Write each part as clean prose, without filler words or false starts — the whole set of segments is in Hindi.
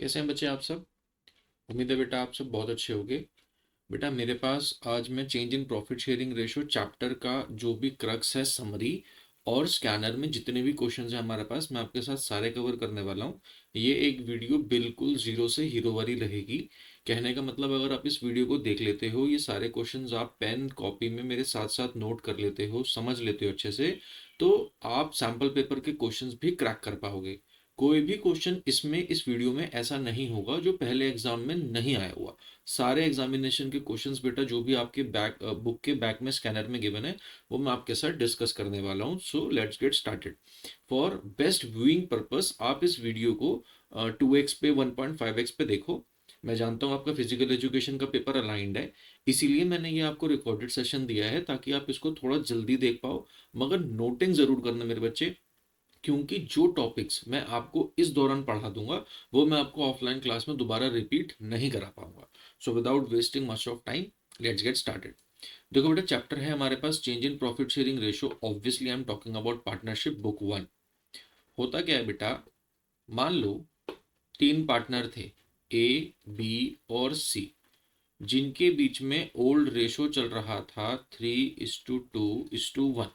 कैसे हैं बच्चे आप सब। उम्मीद है बेटा आप सब बहुत अच्छे होंगे। बेटा मेरे पास आज मैं change in profit sharing ratio chapter का जो भी क्रक्स है समरी और स्कैनर में जितने भी क्वेश्चंस हैं हमारे पास मैं आपके साथ सारे कवर करने वाला हूँ। ये एक वीडियो बिल्कुल जीरो से हीरो वाली रहेगी। कहने का मतलब अगर आप इस वीडियो को देख लेते हो, ये सारे क्वेश्चंस आप पेन कॉपी में मेरे साथ साथ नोट कर लेते हो, समझ लेते हो अच्छे से, तो आप सैम्पल पेपर के क्वेश्चंस भी क्रैक कर पाओगे। कोई भी क्वेश्चन इसमें इस वीडियो में ऐसा नहीं होगा जो पहले एग्जाम में नहीं आया हुआ। सारे एग्जामिनेशन के क्वेश्चंस बेटा जो भी आपके बैक बुक के बैक में स्कैनर में गिवन है वो मैं आपके साथ डिस्कस करने वाला हूँ। So let's get started. For best viewing purpose आप इस वीडियो को 2x पे 1.5x पे देखो। मैं जानता हूँ आपका फिजिकल एजुकेशन का पेपर अलाइंड है, इसीलिए मैंने ये आपको रिकॉर्डेड सेशन दिया है ताकि आप इसको थोड़ा जल्दी देख पाओ। मगर नोटिंग जरूर करना मेरे बच्चे, क्योंकि जो टॉपिक्स मैं आपको इस दौरान पढ़ा दूंगा वो मैं आपको ऑफलाइन क्लास में दोबारा रिपीट नहीं करा पाऊंगा। So without wasting much of time let's get started. देखो बेटा चैप्टर है हमारे पास change in profit sharing ratio. Obviously I am talking about partnership book one. होता क्या है बेटा, मान लो तीन पार्टनर थे, ए बी और सी, जिनके बीच में ओल्ड रेशो चल रहा था 3:2:1।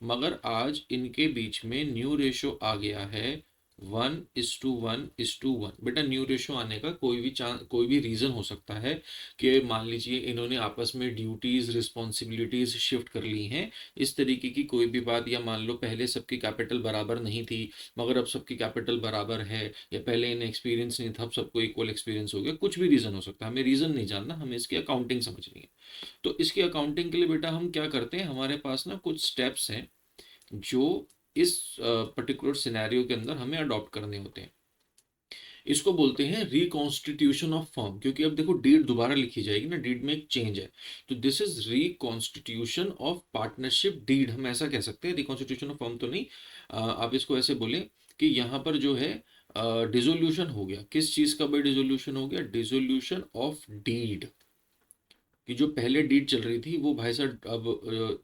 मगर आज इनके बीच में न्यू रेशो आ गया है 1:1:1। बेटा न्यू रेशो आने का कोई भी रीजन हो सकता है कि मान लीजिए इन्होंने आपस में ड्यूटीज रिस्पॉन्सिबिलिटीज शिफ्ट कर ली हैं, इस तरीके की कोई भी बात, या मान लो पहले सबकी कैपिटल बराबर नहीं थी मगर अब सबकी कैपिटल बराबर है, या पहले इन्हें एक्सपीरियंस नहीं था अब सबको इक्वल एक्सपीरियंस हो गया। कुछ भी रीजन हो सकता है, हमें रीजन नहीं जानना, हमें इसकी अकाउंटिंग समझनी है। तो इसकी अकाउंटिंग के लिए बेटा हम क्या करते हैं, हमारे पास ना कुछ स्टेप्स हैं जो इस पर्टिकुलर सिनेरियो के अंदर हमें अडॉप्ट करने होते हैं। इसको बोलते हैं रिकॉन्स्टिट्यूशन ऑफ फर्म, क्योंकि अब देखो डीड दोबारा लिखी जाएगी ना, डीड में एक चेंज है। तो this is reconstitution of partnership deed, हम ऐसा कह सकते हैं। रिकॉन्स्टिट्यूशन ऑफ फर्म तो नहीं, आप इसको ऐसे बोले कि यहाँ पर जो है डिसोल्यूशन हो गया। किस चीज का भाई डिसोल्यूशन हो गया? Dissolution of deed. कि जो पहले डीड चल रही थी वो भाई साहब अब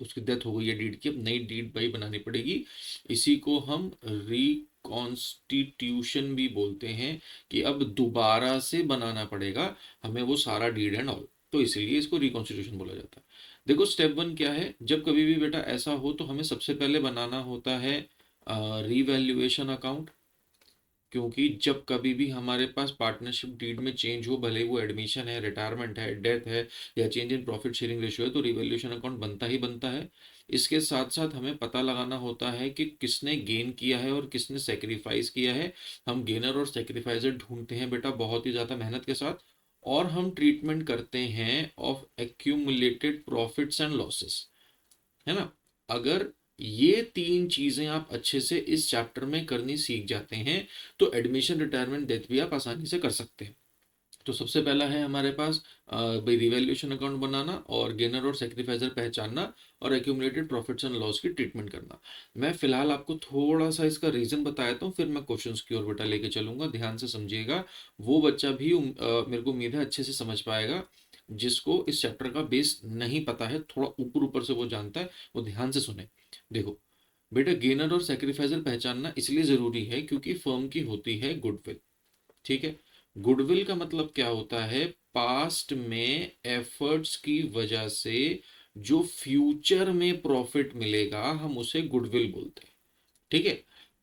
उसकी डेथ हो गई है डीड की, अब नई डीड भाई बनानी पड़ेगी। इसी को हम रिकॉन्स्टिट्यूशन भी बोलते हैं, कि अब दोबारा से बनाना पड़ेगा हमें वो सारा डीड एंड ऑल, तो इसीलिए इसको रिकॉन्स्टिट्यूशन बोला जाता है। देखो स्टेप वन क्या है, जब कभी भी बेटा ऐसा हो तो हमें सबसे पहले बनाना होता है रिवैल्यूएशन अकाउंट। क्योंकि जब कभी भी हमारे पास पार्टनरशिप डीड में चेंज हो, भले वो एडमिशन है, रिटायरमेंट है, डेथ है, या change in profit sharing ratio है, तो रिवैल्यूएशन अकाउंट बनता ही बनता है। इसके साथ साथ हमें पता लगाना होता है कि किसने गेन किया है और किसने सेक्रीफाइस किया है। हम गेनर और सेक्रीफाइजर ढूंढते हैं बेटा बहुत ही ज़्यादा मेहनत के साथ, और हम ट्रीटमेंट करते हैं of accumulated profits and losses, है ना। अगर ये तीन चीजें आप अच्छे से इस चैप्टर में करनी सीख जाते हैं तो एडमिशन रिटायरमेंट डेथ भी आप आसानी से कर सकते हैं। तो सबसे पहला है हमारे पास भाई रिवैल्यूएशन अकाउंट बनाना, और गेनर और सेक्रीफाइजर पहचानना, और एक्यूमुलेटेड प्रॉफिट्स एंड लॉस की ट्रीटमेंट करना। मैं फिलहाल आपको थोड़ा सा इसका रीजन बताता हूँ, फिर मैं क्वेश्चंस की ओर बेटा लेके चलूंगा, ध्यान से समझिएगा। वो बच्चा भी मेरे को उम्मीद है अच्छे से समझ पाएगा जिसको इस चैप्टर का बेस नहीं पता है, थोड़ा ऊपर ऊपर से वो जानता है, वो ध्यान से सुने। देखो बेटा गेनर और सेक्रीफाइजर पहचानना इसलिए जरूरी है क्योंकि फर्म की होती है गुडविल। ठीक है, गुडविल का मतलब क्या होता है? पास्ट में एफर्ट्स की वजह से जो फ्यूचर में प्रॉफिट मिलेगा हम उसे गुडविल बोलते हैं। ठीक है,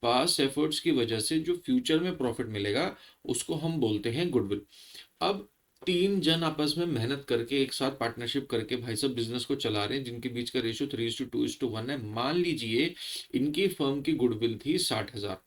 पास्ट एफर्ट्स की वजह से जो फ्यूचर में प्रॉफिट मिलेगा उसको हम बोलते हैं गुडविल। अब तीन जन आपस में मेहनत करके एक साथ पार्टनरशिप करके भाई साहब बिजनेस को चला रहे हैं, जिनके बीच का रेशियो 3:2:1 है। मान लीजिए इनकी फर्म की गुडविल थी 60,000।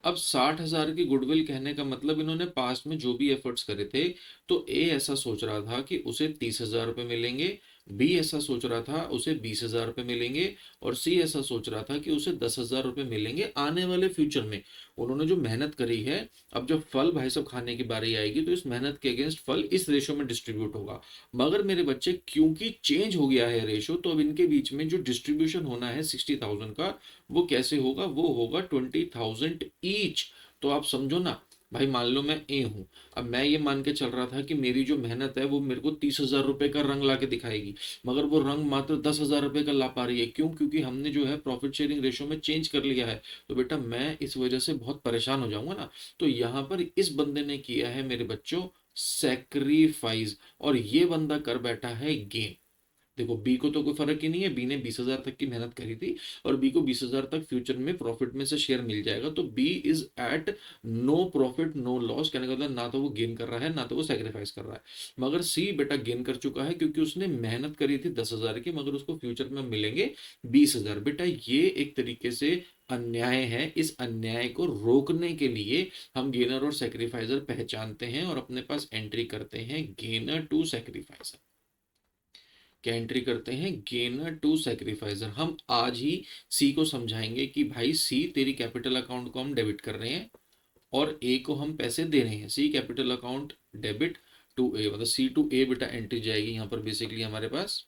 अब 60,000 की गुडविल कहने का मतलब इन्होंने पास्ट में जो भी एफर्ट्स करे थे, तो ए ऐसा सोच रहा था कि उसे 30,000 रुपये मिलेंगे, बी ऐसा सोच रहा था उसे 20,000 रुपये मिलेंगे, और सी ऐसा सोच रहा था कि उसे 10,000 रुपये मिलेंगे आने वाले फ्यूचर में। उन्होंने जो मेहनत करी है, अब जब फल भाई साहब खाने की बारी आएगी तो इस मेहनत के अगेंस्ट फल इस रेशो में डिस्ट्रीब्यूट होगा। मगर मेरे बच्चे क्योंकि चेंज हो गया है रेशो, तो अब इनके बीच में जो डिस्ट्रीब्यूशन होना है 60,000 का, वो कैसे होगा? वो होगा 20,000 ईच। तो आप समझो ना, भाई मान लो मैं ए हूँ, अब मैं ये मान के चल रहा था कि मेरी जो मेहनत है वो मेरे को 30,000 रुपए का रंग ला के दिखाएगी, मगर वो रंग मात्र 10,000 रुपए का ला पा रही है। क्यों? क्योंकि हमने जो है प्रॉफिट शेयरिंग रेशो में चेंज कर लिया है। तो बेटा मैं इस वजह से बहुत परेशान हो जाऊंगा ना। तो यहाँ पर इस बंदे ने किया है मेरे बच्चों सेक्रीफाइस, और ये बंदा कर बैठा है गेन। देखो बी को तो कोई फर्क ही नहीं है, बी ने 20,000 तक की मेहनत करी थी और बी को 20,000 तक फ्यूचर में प्रॉफिट में से शेयर मिल जाएगा। तो B is at no profit no loss, कहने का मतलब ना तो वो गेन कर रहा है ना तो वो सेक्रीफाइस कर रहा है। मगर सी बेटा गेन कर चुका है क्योंकि उसने मेहनत करी थी 10,000 की, मगर उसको फ्यूचर में मिलेंगे 20,000। बेटा ये एक तरीके से अन्याय है। इस अन्याय को रोकने के लिए हम गेनर और सेक्रीफाइजर पहचानते हैं और अपने पास एंट्री करते हैं गेनर टू सेक्रीफाइजर। क्या एंट्री करते हैं? Gainer to sacrificer. हम आज ही सी को समझाएंगे कि भाई सी तेरी कैपिटल अकाउंट को हम डेबिट कर रहे हैं और ए को हम पैसे दे रहे हैं। सी कैपिटल अकाउंट डेबिट टू ए, मतलब सी टू ए बेटा एंट्री जाएगी यहाँ पर बेसिकली हमारे पास।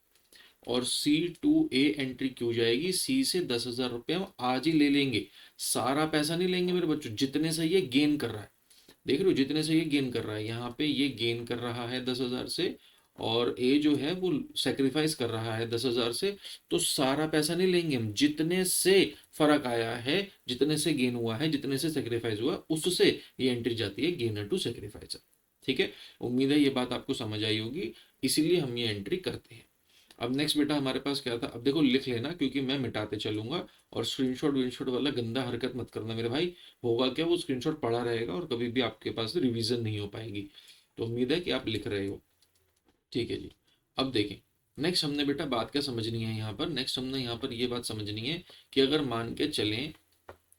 और सी टू ए एंट्री क्यों जाएगी? सी से 10,000 रुपये हम आज ही ले लेंगे। सारा पैसा नहीं लेंगे मेरे बच्चों, जितने से ये गेन कर रहा है। देख रहे हो जितने से ये गेन कर रहा है, यहाँ पे ये गेन कर रहा है 10,000 से, और ए जो है वो सेक्रीफाइस कर रहा है 10,000 से। तो सारा पैसा नहीं लेंगे हम, जितने से फर्क आया है, जितने से गेन हुआ है, जितने से सेक्रीफाइस हुआ, उससे ये एंट्री जाती है गेनर टू सेक्रीफाइसर। ठीक है, उम्मीद है ये बात आपको समझ आई होगी, इसीलिए हम ये एंट्री करते हैं। अब नेक्स्ट बेटा हमारे पास क्या था? अब देखो लिख लेना क्योंकि मैं मिटाते चलूंगा, और स्क्रीनशॉट विनशॉट वाला गंदा हरकत मत करना मेरे भाई। होगा क्या, वो स्क्रीनशॉट पड़ा रहेगा और कभी भी आपके पास रिवीजन नहीं हो पाएगी। तो उम्मीद है कि आप लिख रहे हो। ठीक है जी। अब देखें, नेक्स्ट हमने बेटा बात क्या समझनी है यहाँ पर? नेक्स्ट हमने यहाँ पर ये बात समझनी है कि अगर मान के चलें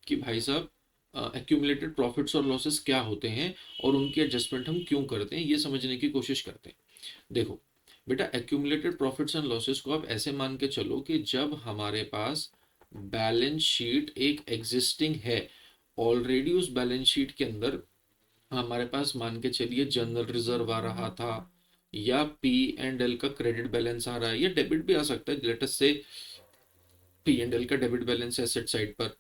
कि भाई साहब एक्यूमुलेटेड प्रॉफिट्स और लॉसेस क्या होते हैं और उनकी एडजस्टमेंट हम क्यों करते हैं, ये समझने की कोशिश करते हैं। देखो बेटा, एक्यूमुलेटेड प्रॉफिट्स एंड लॉसेस को आप ऐसे मान के चलो कि जब हमारे पास बैलेंस शीट एक एग्जिस्टिंग है, ऑलरेडी उस बैलेंस शीट के अंदर हमारे पास मान के चलिए जनरल रिजर्व आ रहा था, या पी एंड एल का क्रेडिट बैलेंस आ रहा है, या डेबिट भी आ सकता है, लेट अस से पी एंड एल का डेबिट बैलेंस है एसेट साइड पर,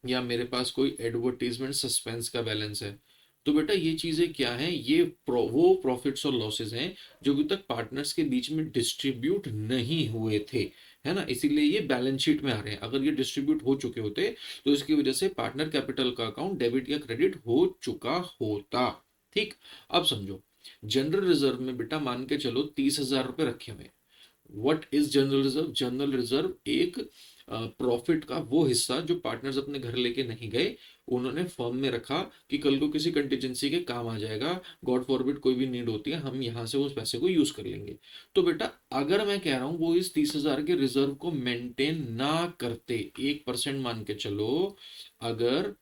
या मेरे पास कोई एडवर्टीजमेंट सस्पेंस का बैलेंस है। तो बेटा ये चीजें क्या हैं? ये वो प्रॉफिट्स और लॉसेस हैं जो अभी तक पार्टनर्स के बीच में डिस्ट्रीब्यूट नहीं हुए थे, है ना, इसीलिए ये बैलेंस शीट में आ रहे हैं। अगर ये डिस्ट्रीब्यूट हो चुके होते तो इसकी वजह से पार्टनर कैपिटल का अकाउंट डेबिट या क्रेडिट हो चुका होता। ठीक, अब समझो, जनरल रिजर्व में बेटा मान के चलो 30,000 रुपए रखे हुए। What is general reserve? General reserve एक प्रॉफिट का वो हिस्सा जो पार्टनर्स अपने घर लेके नहीं गए, उन्होंने फर्म में रखा कि कल को किसी कंटीजेंसी के काम आ जाएगा, गॉड फॉरबिड कोई भी नीड होती है, हम यहाँ से उस पैसे को यूज कर लेंगे। तो बेटा अगर मैं कह रहा हूँ वो इस 30,000 के रिजर्व को मेंटेन ना करते, 1% मान के चलो, अगर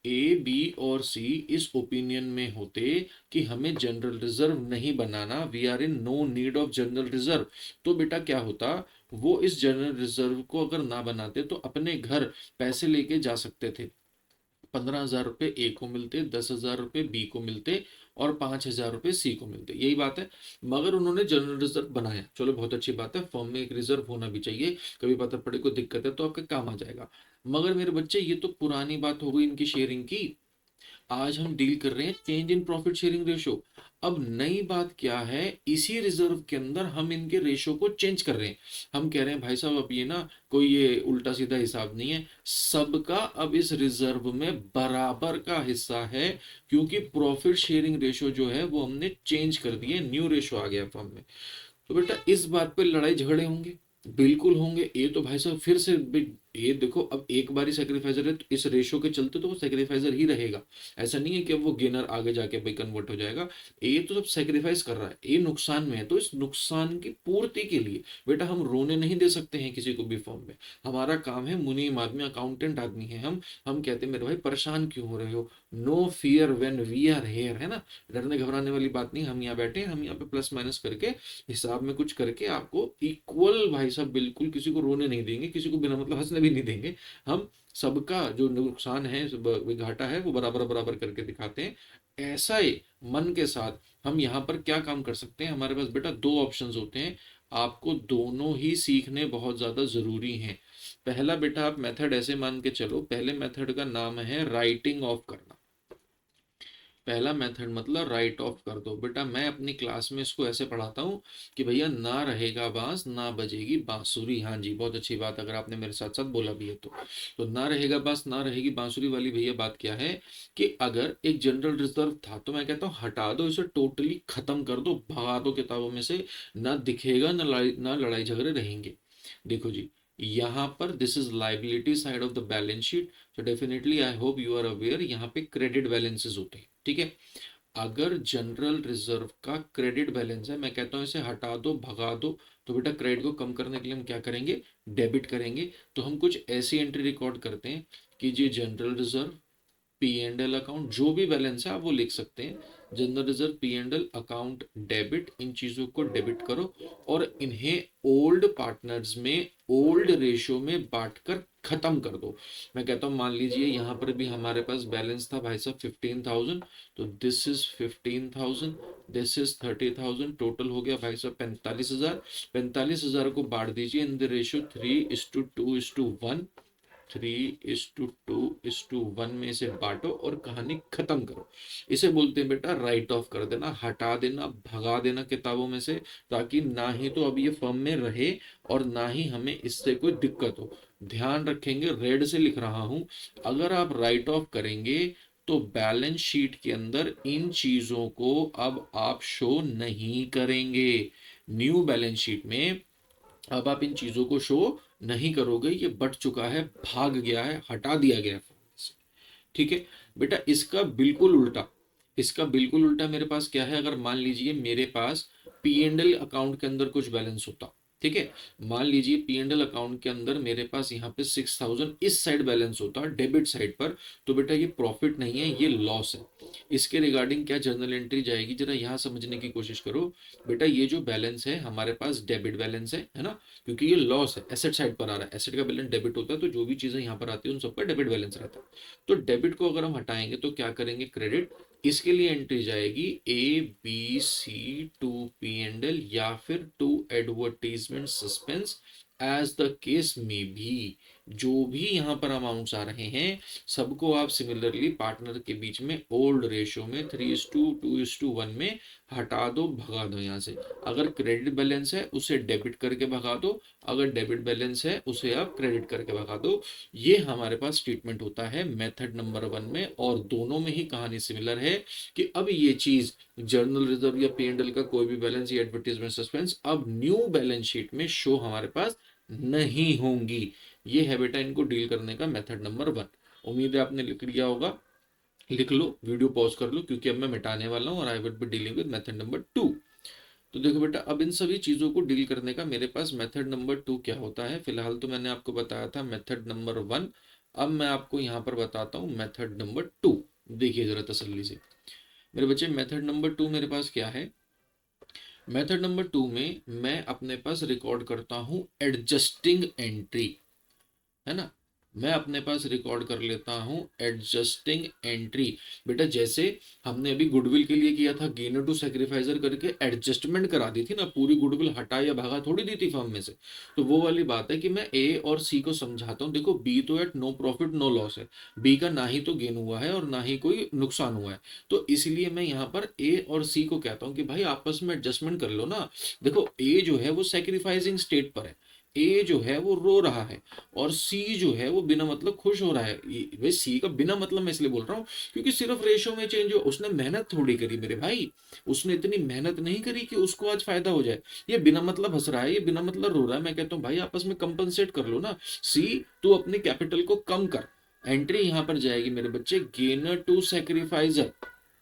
ए बी और सी इस ओपिनियन में होते कि हमें जनरल रिजर्व नहीं बनाना, we are in no need of general reserve, तो बेटा क्या होता, वो इस जनरल रिजर्व को अगर ना बनाते तो अपने घर पैसे लेके जा सकते थे। 15,000 रुपए ए को मिलते, 10,000 रुपए बी को मिलते, और 5,000 रुपए सी को मिलते, यही बात है। मगर उन्होंने जनरल रिजर्व बनाया, चलो बहुत अच्छी बात है, फर्म में एक रिजर्व होना भी चाहिए, कभी पता पड़े कोई दिक्कत है तो आपके काम आ जाएगा। मगर मेरे बच्चे ये तो पुरानी बात हो गई इनकी शेयरिंग की, आज हम डील कर रहे हैं change in profit sharing ratio. अब नई बात क्या है, इसी रिजर्व के अंदर हम इनके रेशो को चेंज कर रहे हैं। हम कह रहे हैं भाई साहब अब ये ना कोई ये उल्टा सीधा हिसाब नहीं है, सबका अब इस रिजर्व में बराबर का हिस्सा है, क्योंकि प्रॉफिट शेयरिंग रेशो जो है वो हमने चेंज कर दिए, न्यू रेशो आ गया फॉर्म में। तो बेटा इस बात पे लड़ाई झगड़े होंगे, बिल्कुल होंगे। ये तो भाई साहब फिर से ये देखो, अब एक बारी सेक्रीफाइजर है तो इस रेशो के चलते तो वो सेक्रीफाइजर ही रहेगा। ऐसा नहीं है कि अब वो गेनर आगे जाके भाई कन्वर्ट हो जाएगा। ये तो सब सेक्रीफाइस कर रहा है, ये नुकसान में है, तो इस नुकसान की पूर्ति के लिए बेटा हम रोने नहीं दे सकते हैं किसी को भी फॉर्म में। हमारा काम है, मुनीम आदमी, अकाउंटेंट आदमी है हम कहते हैं मेरे भाई परेशान क्यों हो रहे हो, no fear when we are here, है ना, डरने घबराने वाली बात नहीं, हम यहाँ बैठे हैं, हम यहाँ पे प्लस माइनस करके हिसाब में कुछ करके आपको इक्वल भाई साहब, बिल्कुल किसी को रोने नहीं देंगे, किसी को बिना मतलब हंसने भी नहीं देंगे। हम सबका जो नुकसान है, घाटा है, वो बराबर बराबर करके दिखाते हैं। ऐसा ही मन के साथ हम यहाँ पर क्या काम कर सकते हैं, हमारे पास बेटा दो ऑप्शंस होते हैं, आपको दोनों ही सीखने बहुत ज्यादा जरूरी हैं। पहला बेटा आप मेथड ऐसे मान के चलो, पहले मेथड का नाम है राइटिंग ऑफ करना। पहला मेथड मतलब राइट ऑफ कर दो। बेटा मैं अपनी क्लास में इसको ऐसे पढ़ाता हूँ कि भैया ना रहेगा बांस ना बजेगी बांसुरी। हाँ जी, बहुत अच्छी बात, अगर आपने मेरे साथ साथ बोला भी है तो ना रहेगा बांस ना रहेगी बांसुरी वाली भैया बात क्या है कि अगर एक जनरल रिजर्व था तो मैं कहता हूँ हटा दो इसे, टोटली खत्म कर दो, भगा दो किताबों में से, ना दिखेगा ना लड़ाई झगड़े रहेंगे। देखो जी, यहाँ पर this is liability side of the balance sheet. तो definitely I hope you are aware, यहाँ पे क्रेडिट बैलेंसेस होते हैं, ठीक है। अगर जनरल रिजर्व का क्रेडिट बैलेंस है, मैं कहता हूं इसे हटा दो भगा दो, तो बेटा क्रेडिट को कम करने के लिए हम क्या करेंगे, डेबिट करेंगे। तो हम कुछ ऐसी एंट्री रिकॉर्ड करते हैं कि जी general reserve, P and L account, जो भी बैलेंस है आप वो लिख सकते हैं। General reserve, P and L account, debit, इन चीजों को डेबिट करो और इन्हें ओल्ड पार्टनर्स में ओल्ड रेशियो में बांटकर खत्म कर दो। मैं कहता हूं मान लीजिए यहां पर भी हमारे पास बैलेंस था भाई साहब 15,000, तो this is 15,000, this is 30,000, total हो गया भाई साहब 45,000। 45,000 को बांट दीजिए इन द रेशियो 3:2:1, 3:2:1 में इसे बांटो और कहानी खत्म करो। इसे बोलते हैं बेटा राइट ऑफ कर देना, हटा देना, भगा देना किताबों में से, ताकि ना ही तो अब ये फर्म में रहे और ना ही हमें इससे कोई दिक्कत हो। ध्यान रखेंगे, रेड से लिख रहा हूं, अगर आप राइट ऑफ करेंगे तो बैलेंस शीट के अंदर इन चीजों को अब आप शो नहीं करेंगे। न्यू बैलेंस शीट में अब आप इन चीजों को शो नहीं करोगे, ये बट चुका है, भाग गया है, हटा दिया गया है, ठीक है। बेटा इसका बिल्कुल उल्टा, इसका बिल्कुल उल्टा मेरे पास क्या है, अगर मान लीजिए मेरे पास पी एंड एल अकाउंट के अंदर कुछ बैलेंस होता, ठीक है। मान लीजिए पी एंड एल अकाउंट के अंदर मेरे पास यहाँ पे 6,000 इस साइड बैलेंस होता डेबिट साइड पर, तो बेटा ये प्रॉफिट नहीं है, ये लॉस है। इसके रिगार्डिंग क्या जर्नल एंट्री जाएगी, जरा यहाँ समझने की कोशिश करो। बेटा ये जो बैलेंस है हमारे पास डेबिट बैलेंस है ना, क्योंकि ये लॉस है, एसेट साइड पर आ रहा है, एसेट का बैलेंस डेबिट होता है, तो जो भी चीजें यहाँ पर आती है उन सबका डेबिट बैलेंस रहता है। तो डेबिट को अगर हम हटाएंगे तो क्या करेंगे, क्रेडिट। इसके लिए एंट्री जाएगी A B C to P and L या फिर to advertisement suspense, as the case में भी। जो भी यहां पर अमाउंट्स आ रहे हैं सबको आप सिमिलरली पार्टनर के बीच में ओल्ड रेशियो में 3:2:1 में हटा दो, भगा दो यहाँ से। अगर क्रेडिट बैलेंस है उसे डेबिट करके भगा दो, अगर डेबिट बैलेंस है उसे आप क्रेडिट करके भगा दो। ये हमारे पास ट्रीटमेंट होता है मेथड नंबर 1 में, और दोनों में ही कहानी सिमिलर है कि अब ये चीज जर्नल रिजर्व या पी&एल का कोई भी बैलेंस या एडवर्टीजमेंट सस्पेंस अब न्यू बैलेंस शीट में शो हमारे पास नहीं होंगी। ये है बेटा इनको डील करने का मेथड नंबर 1। उम्मीद है आपने लिख लिया होगा, लिख लो, वीडियो पॉज कर लो, क्योंकि अब मैं मिटाने वाला हूं और I will be dealing with method number 2। तो देखो बेटा अब इन सभी चीजों को डील करने का मेरे पास मेथड नंबर 2 क्या होता है। फिलहाल तो मैंने आपको बताया था मेथड नंबर 1, अब मैं आपको यहां पर बताता हूं मेथड नंबर 2। देखिए जरा तसल्ली से मेरे बच्चे, मेथड नंबर 2 मेरे पास क्या है। मेथड नंबर 2 में मैं अपने पास रिकॉर्ड करता हूं एडजस्टिंग एंट्री, है ना। मैं अपने पास रिकॉर्ड कर लेता हूं एडजस्टिंग एंट्री। बेटा जैसे हमने अभी गुडविल के लिए किया था, गेनर टू सैक्रिफाइसर करके एडजस्टमेंट करा दी थी ना, पूरी गुडविल हटा या भगा थोड़ी दी थी फर्म में से। तो वो वाली बात है कि मैं ए और सी को समझाता हूं। देखो बी तो at no profit no loss है, बी का ना ही तो गेन हुआ है और ना ही कोई नुकसान हुआ है, तो इसलिए मैं यहाँ पर ए और सी को कहता हूँ कि भाई आपस में एडजस्टमेंट कर लो ना। देखो ए जो है वो सैक्रिफाइसिंग स्टेट पर है, ए जो है वो रो रहा है, और सी जो है वो बिना मतलब खुश हो रहा है। भाई सी का बिना मतलब मैं इसलिए बोल रहा हूँ क्योंकि सिर्फ रेशो में चेंज हो, उसने मेहनत थोड़ी करी मेरे भाई, उसने इतनी मेहनत नहीं करी कि उसको आज फायदा हो जाए। ये बिना मतलब हंस रहा है, ये बिना मतलब रो रहा है। मैं कहता हूँ भाई आपस में कंपनसेट कर लो ना। सी तू अपने कैपिटल को कम कर। एंट्री यहां पर जाएगी मेरे बच्चे गेनर टू सैक्रिफाइजर,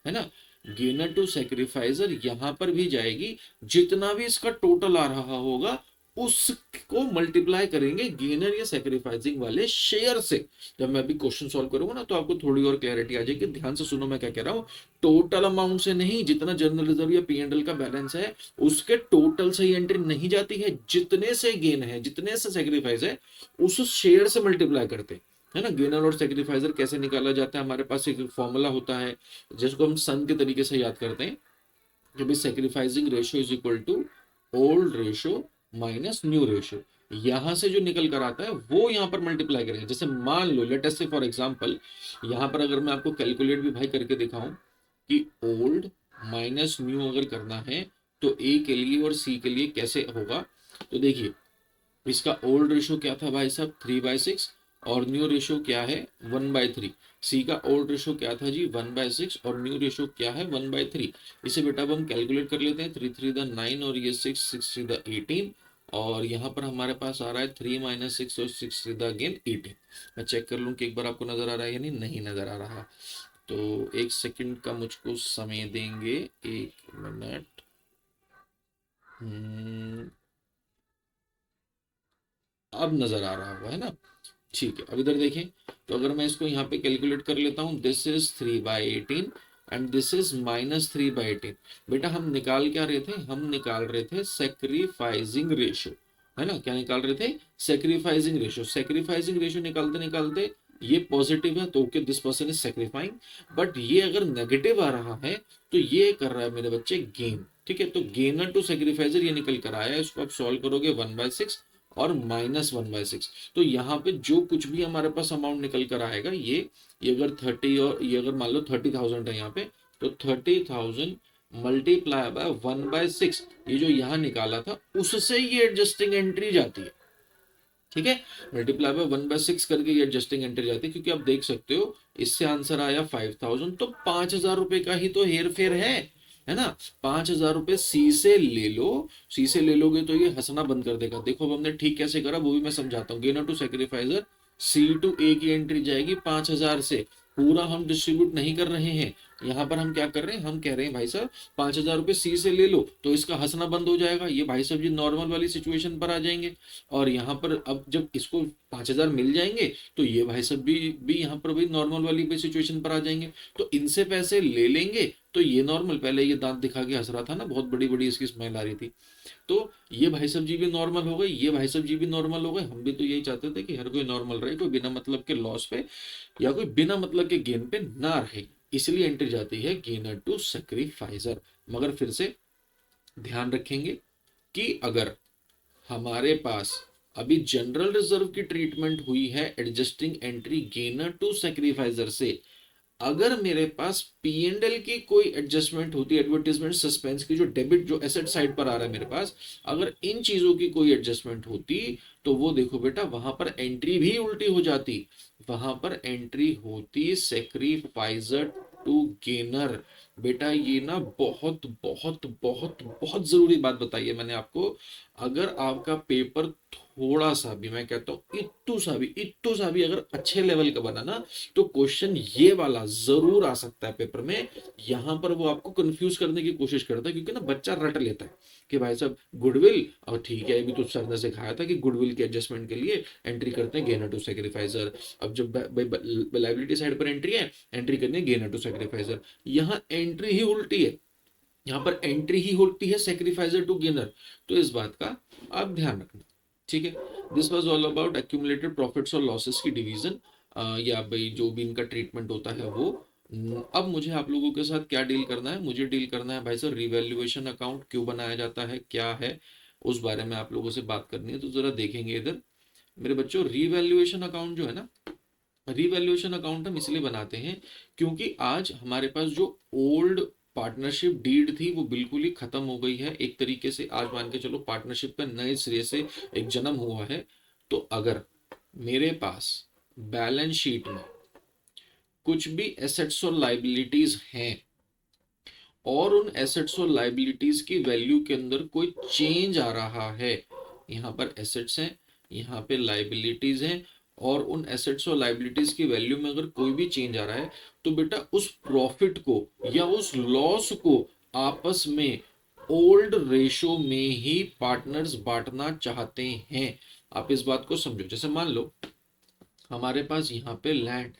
है ना। गेनर टू सैक्रिफाइजर यहां पर भी जाएगी, जितना भी इसका टोटल आ रहा होगा उसको मल्टीप्लाई करेंगे गेनर या सैक्रिफाइसिंग वाले शेयर से। जब मैं अभी क्वेश्चन सॉल्व करूंगा ना तो आपको थोड़ी और क्लैरिटी आ जाएगी। ध्यान से सुनो मैं क्या कह रहा हूं, टोटल अमाउंट से नहीं, जितना जर्नल रिजर्व या पी&एल का बैलेंस है उसके टोटल से ही एंट्री नहीं जाती है, जितने से गेन है जितने से सैक्रिफाइस है उस शेयर से मल्टीप्लाई करते है ना। गेनर और सैक्रिफाइजर कैसे निकाला जाता है, हमारे पास एक फॉर्मूला होता है जिसको हम सन के तरीके से याद करते हैं कि भाई sacrificing ratio is equal to old ratio minus new ratio. यहां से जो निकल कर आता है वो यहां पर मल्टीप्लाई करेंगे। जैसे मान लो लेट अस से फॉर एग्जांपल, यहां पर अगर मैं आपको कैलकुलेट भी भाई करके दिखाऊं कि ओल्ड माइनस न्यू अगर करना है तो ए के लिए और सी के लिए कैसे होगा। तो देखिए, इसका ओल्ड रेशो क्या था भाई साहब, 3/6, और न्यू रेशो क्या है, 1/3। सी का ओल्ड रेशो क्या था जी, 1/6, और न्यू रेशो क्या है, 1/3। इसे बेटा अब हम कैलकुलेट कर लेते हैं, 3×3 = 9 और ये 6×6×18, और यहाँ पर हमारे पास आ रहा है 3 - 6 और 6×3 = 18। मैं चेक कर लूँ कि एक बार आपको नजर आ रहा है या नहीं, नहीं नजर आ रहा। तो 1 सेकंड का मुझको समय देंगे, 1 मिनट। अब नजर आ रहा होगा, है ना। ठीक है, अब इधर देखें, तो अगर मैं इसको यहाँ पे कैलकुलेट कर लेता हूँ, this is 3/18 and this is -3/18। बेटा हम निकाल क्या रहे थे, हम निकाल रहे थे सेक्रीफाइसिंग रेशो, है ना। क्या निकाल रहे थे, सेक्रीफाइसिंग रेशो। सेक्रीफाइसिंग रेशो निकालते निकालते ये पॉजिटिव है तो okay, this person is sacrificing. But ये अगर नेगेटिव आ रहा है तो ये कर रहा है मेरे बच्चे गेन। ठीक है, तो गेनर टू सेक्रीफाइजर ये निकल कर आया है। इसको आप सॉल्व करोगे 1/6 और -1/6। तो यहाँ पे जो कुछ भी हमारे पास अमाउंट निकल कर आएगा, ये अगर 30 और ये अगर मान लो 30,000 है यहाँ पे, तो 30,000 मल्टीप्लाई बाय 1/6, ये जो यहाँ निकाला था उससे ये एडजस्टिंग एंट्री जाती है। ठीक है, मल्टीप्लाई बाय 1/6 करके ये एडजस्टिंग एंट्री जाती है, क्योंकि आप देख सकते हो इससे आंसर आया 5,000, तो 5,000 रुपए का ही तो हेर फेर है ना। 5,000 रुपए सी से ले लो, सी से ले लोगे तो ये हंसना बंद कर देगा। देखो अब हमने ठीक कैसे करा वो भी मैं समझाता हूँ। Gainer to sacrificer, C to A की एंट्री जाएगी 5,000 से। पूरा हम डिस्ट्रीब्यूट नहीं कर रहे हैं, यहाँ पर हम क्या कर रहे हैं, हम कह रहे हैं भाई साहब 5,000 रुपए सी से ले लो, तो इसका हंसना बंद हो जाएगा। ये भाई साहब जी नॉर्मल वाली सिचुएशन पर आ जाएंगे। और यहाँ पर अब जब इसको 5,000 मिल जाएंगे तो ये भाई सब भी यहाँ पर भी नॉर्मल वाली भी सिचुएशन पर आ जाएंगे। तो इनसे पैसे ले लेंगे तो ये नॉर्मल, पहले ये दांत दिखा के हंस रहा था ना, बहुत बड़ी बड़ी इसकी स्माइल आ रही थी, तो ये भाई साहब जी भी नॉर्मल हो गए, ये भाई साहब जी भी नॉर्मल हो गए। हम भी तो यही चाहते थे कि हर कोई नॉर्मल रहे, कोई बिना मतलब के लॉस पे या कोई बिना मतलब के गेन पे ना रहे। इसलिए एंट्री जाती है गेनर टू सेक्रीफाइजर। मगर फिर से ध्यान रखेंगे कि अगर हमारे पास अभी जनरल रिजर्व की ट्रीटमेंट हुई है adjusting entry gainer to sacrificer से, अगर मेरे पास P&L की कोई एडजस्टमेंट होती, एडवर्टीजमेंट सस्पेंस की जो डेबिट जो एसेट साइड पर आ रहा है मेरे पास, अगर इन चीजों की कोई एडजस्टमेंट होती तो वो देखो बेटा वहां पर एंट्री भी उल्टी हो जाती। वहां पर एंट्री होती सेक्रीफाइजर टू गेनर। बेटा ये ना बहुत बहुत बहुत बहुत जरूरी बात बताई है मैंने आपको। अगर आपका पेपर थोड़ा सा भी, मैं कहता हूं इत्तू सा भी अगर अच्छे लेवल का बना ना, तो क्वेश्चन ये वाला जरूर आ सकता है पेपर में। यहां पर वो आपको कंफ्यूज करने की कोशिश करता है, क्योंकि ना बच्चा रट लेता है कि भाई साहब गुडविल, और ठीक है अभी तो सर ने सिखाया था कि गुडविल के एडजस्टमेंट के लिए एंट्री करते हैं गेनर टू सेक्रीफाइजर। अब जब लाइबिलिटी साइड पर एंट्री है, एंट्री करनी है गेनर टू सेक्रीफाइजर। यहाँ एंट्री ही उल्टी है, यहाँ पर एंट्री ही होती है सेक्रीफाइजर टू गेनर। तो इस बात का आप ध्यान रखना। ठीक है, this was all about accumulated profits और लॉसेस की डिवीजन, या भाई जो भी इनका ट्रीटमेंट होता है वो। अब मुझे आप लोगों के साथ क्या डील करना है, मुझे डील करना है भाई सर रिवैल्यूएशन अकाउंट क्यों बनाया जाता है, क्या है, उस बारे में आप लोगों से बात करनी है। तो जरा देखेंगे इधर मेरे बच्चों, रिवैल्यूएशन अकाउंट जो है ना, रिवैल्यूएशन अकाउंट हम इसलिए बनाते हैं क्योंकि आज हमारे पास जो ओल्ड पार्टनरशिप डीड थी वो बिल्कुल ही खत्म हो गई है। एक तरीके से आज मान के चलो पार्टनरशिप पे नए सिरे से एक जन्म हुआ है। तो अगर मेरे पास बैलेंस शीट में कुछ भी एसेट्स और लाइबिलिटीज हैं और उन एसेट्स और लाइबिलिटीज की वैल्यू के अंदर कोई चेंज आ रहा है, यहाँ पर एसेट्स हैं, यहाँ पे लाइबिलिटीज हैं, और उन एसेट्स और लाइबिलिटीज की वैल्यू में अगर कोई भी चेंज आ रहा है, तो बेटा उस प्रॉफिट को या उस लॉस को आपस में ओल्ड रेशो में ही पार्टनर्स बांटना चाहते हैं। आप इस बात को समझो, जैसे मान लो हमारे पास यहाँ पे लैंड,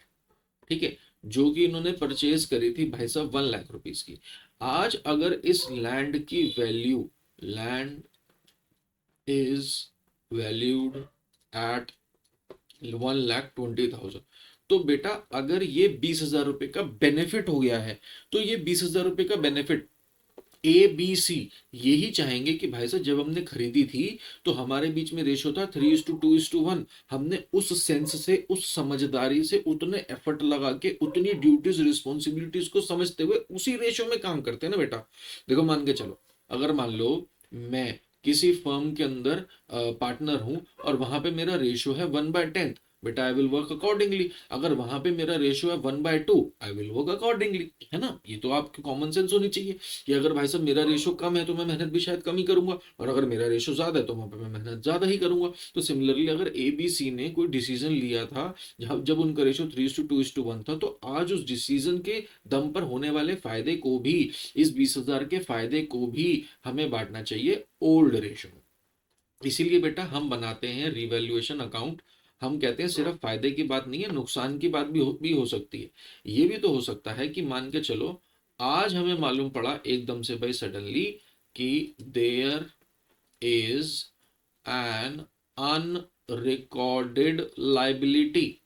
ठीक है, जो कि इन्होंने परचेज करी थी भाई साहब 1 लाख रुपीस की। आज अगर इस लैंड की value, land is valued at 1,20,000, तो बेटा अगर ये 20,000 रुपए का बेनिफिट हो गया है, तो ये 20,000 रुपए का बेनिफिट ए बी सी यही चाहेंगे कि भाई साहब जब हमने खरीदी थी तो हमारे बीच में रेशो था 3:2:1। हमने उस सेंस से, उस समझदारी से, उतने एफर्ट लगा के, उतनी ड्यूटीज रिस्पॉन्सिबिलिटीज को समझते हुए उसी रेशो में काम करते हैं ना बेटा। देखो मान के चलो, अगर मान लो मैं किसी फर्म के अंदर पार्टनर हूं और वहां पे मेरा रेशो है 1/10, बेटा आई विल वर्क अकॉर्डिंगली। अगर वहां पे मेरा रेशियो है 1/2, आई विल वर्क अकॉर्डिंगली, है ना। ये तो आपकी कॉमन सेंस होनी चाहिए कि अगर भाई साहब मेरा रेशियो कम है तो मैं मेहनत भी शायद कम ही करूंगा, और अगर मेरा रेशियो ज्यादा है तो वहां पे मैं मेहनत ज्यादा ही करूंगा। तो सिमिलरली अगर ए बी सी ने कोई डिसीजन लिया था जब जब उनका रेशियो 3:2:1 था, तो आज उस डिसीजन के दम पर होने वाले फायदे को भी, इस 20,000 के फायदे को भी हमें बांटना चाहिए ओल्ड रेशियो में। इसीलिए बेटा हम बनाते हैं रिवैल्यूएशन अकाउंट। हम कहते हैं सिर्फ फायदे की बात नहीं है, नुकसान की बात भी हो सकती है। ये भी तो हो सकता है कि मान के चलो आज हमें मालूम पड़ा एकदम से भाई सडनली कि there is an unrecorded liability,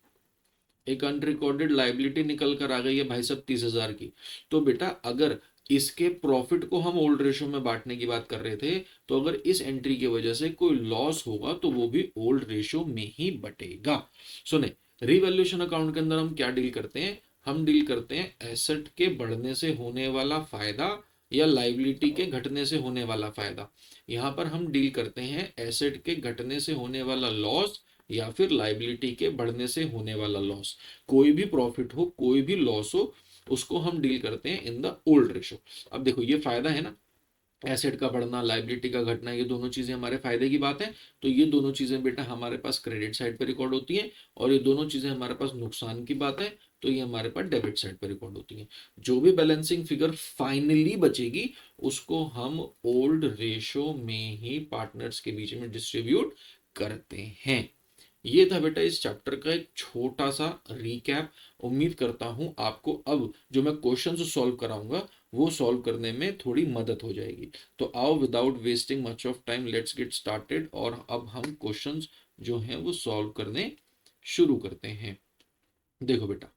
एक अनरिकॉर्डेड लाइबिलिटी निकल कर आ गई है भाई साहब 30,000 की। तो बेटा अगर इसके प्रॉफिट को हम ओल्ड रेशियो में बांटने की बात कर रहे थे, तो अगर इस एंट्री की वजह से कोई लॉस होगा तो वो भी ओल्ड रेशियो में ही बटेगा। सुने, रिवैल्यूएशन अकाउंट के अंदर हम क्या डील करते हैं? हम डील करते हैं एसेट के बढ़ने से होने वाला फायदा या लाइबिलिटी के घटने से होने वाला फायदा। यहां पर हम डील करते हैं एसेट के घटने से होने वाला लॉस या फिर लाइबिलिटी के बढ़ने से होने वाला लॉस। कोई भी प्रॉफिट हो, कोई भी लॉस हो, उसको हम डील करते हैं इन द ओल्ड रेशो। अब देखो ये फायदा है ना, एसेट का बढ़ना, लाइबिलिटी का घटना, ये दोनों चीजें हमारे फायदे की बात है। तो ये दोनों चीजें बेटा हमारे पास क्रेडिट साइड पे रिकॉर्ड होती हैं, और ये दोनों चीजें हमारे पास नुकसान की बात है तो ये हमारे पास डेबिट साइड पे रिकॉर्ड होती हैं। जो भी बैलेंसिंग फिगर फाइनली बचेगी उसको हम ओल्ड रेशो में ही पार्टनर्स के बीच में डिस्ट्रीब्यूट करते हैं। ये था बेटा इस चैप्टर का एक छोटा सा रीकैप। उम्मीद करता हूं आपको अब जो मैं क्वेश्चंस सॉल्व कराऊंगा वो सॉल्व करने में थोड़ी मदद हो जाएगी। तो आओ without wasting much of time let's get started, और अब हम क्वेश्चंस जो हैं वो सॉल्व करने शुरू करते हैं। देखो बेटा,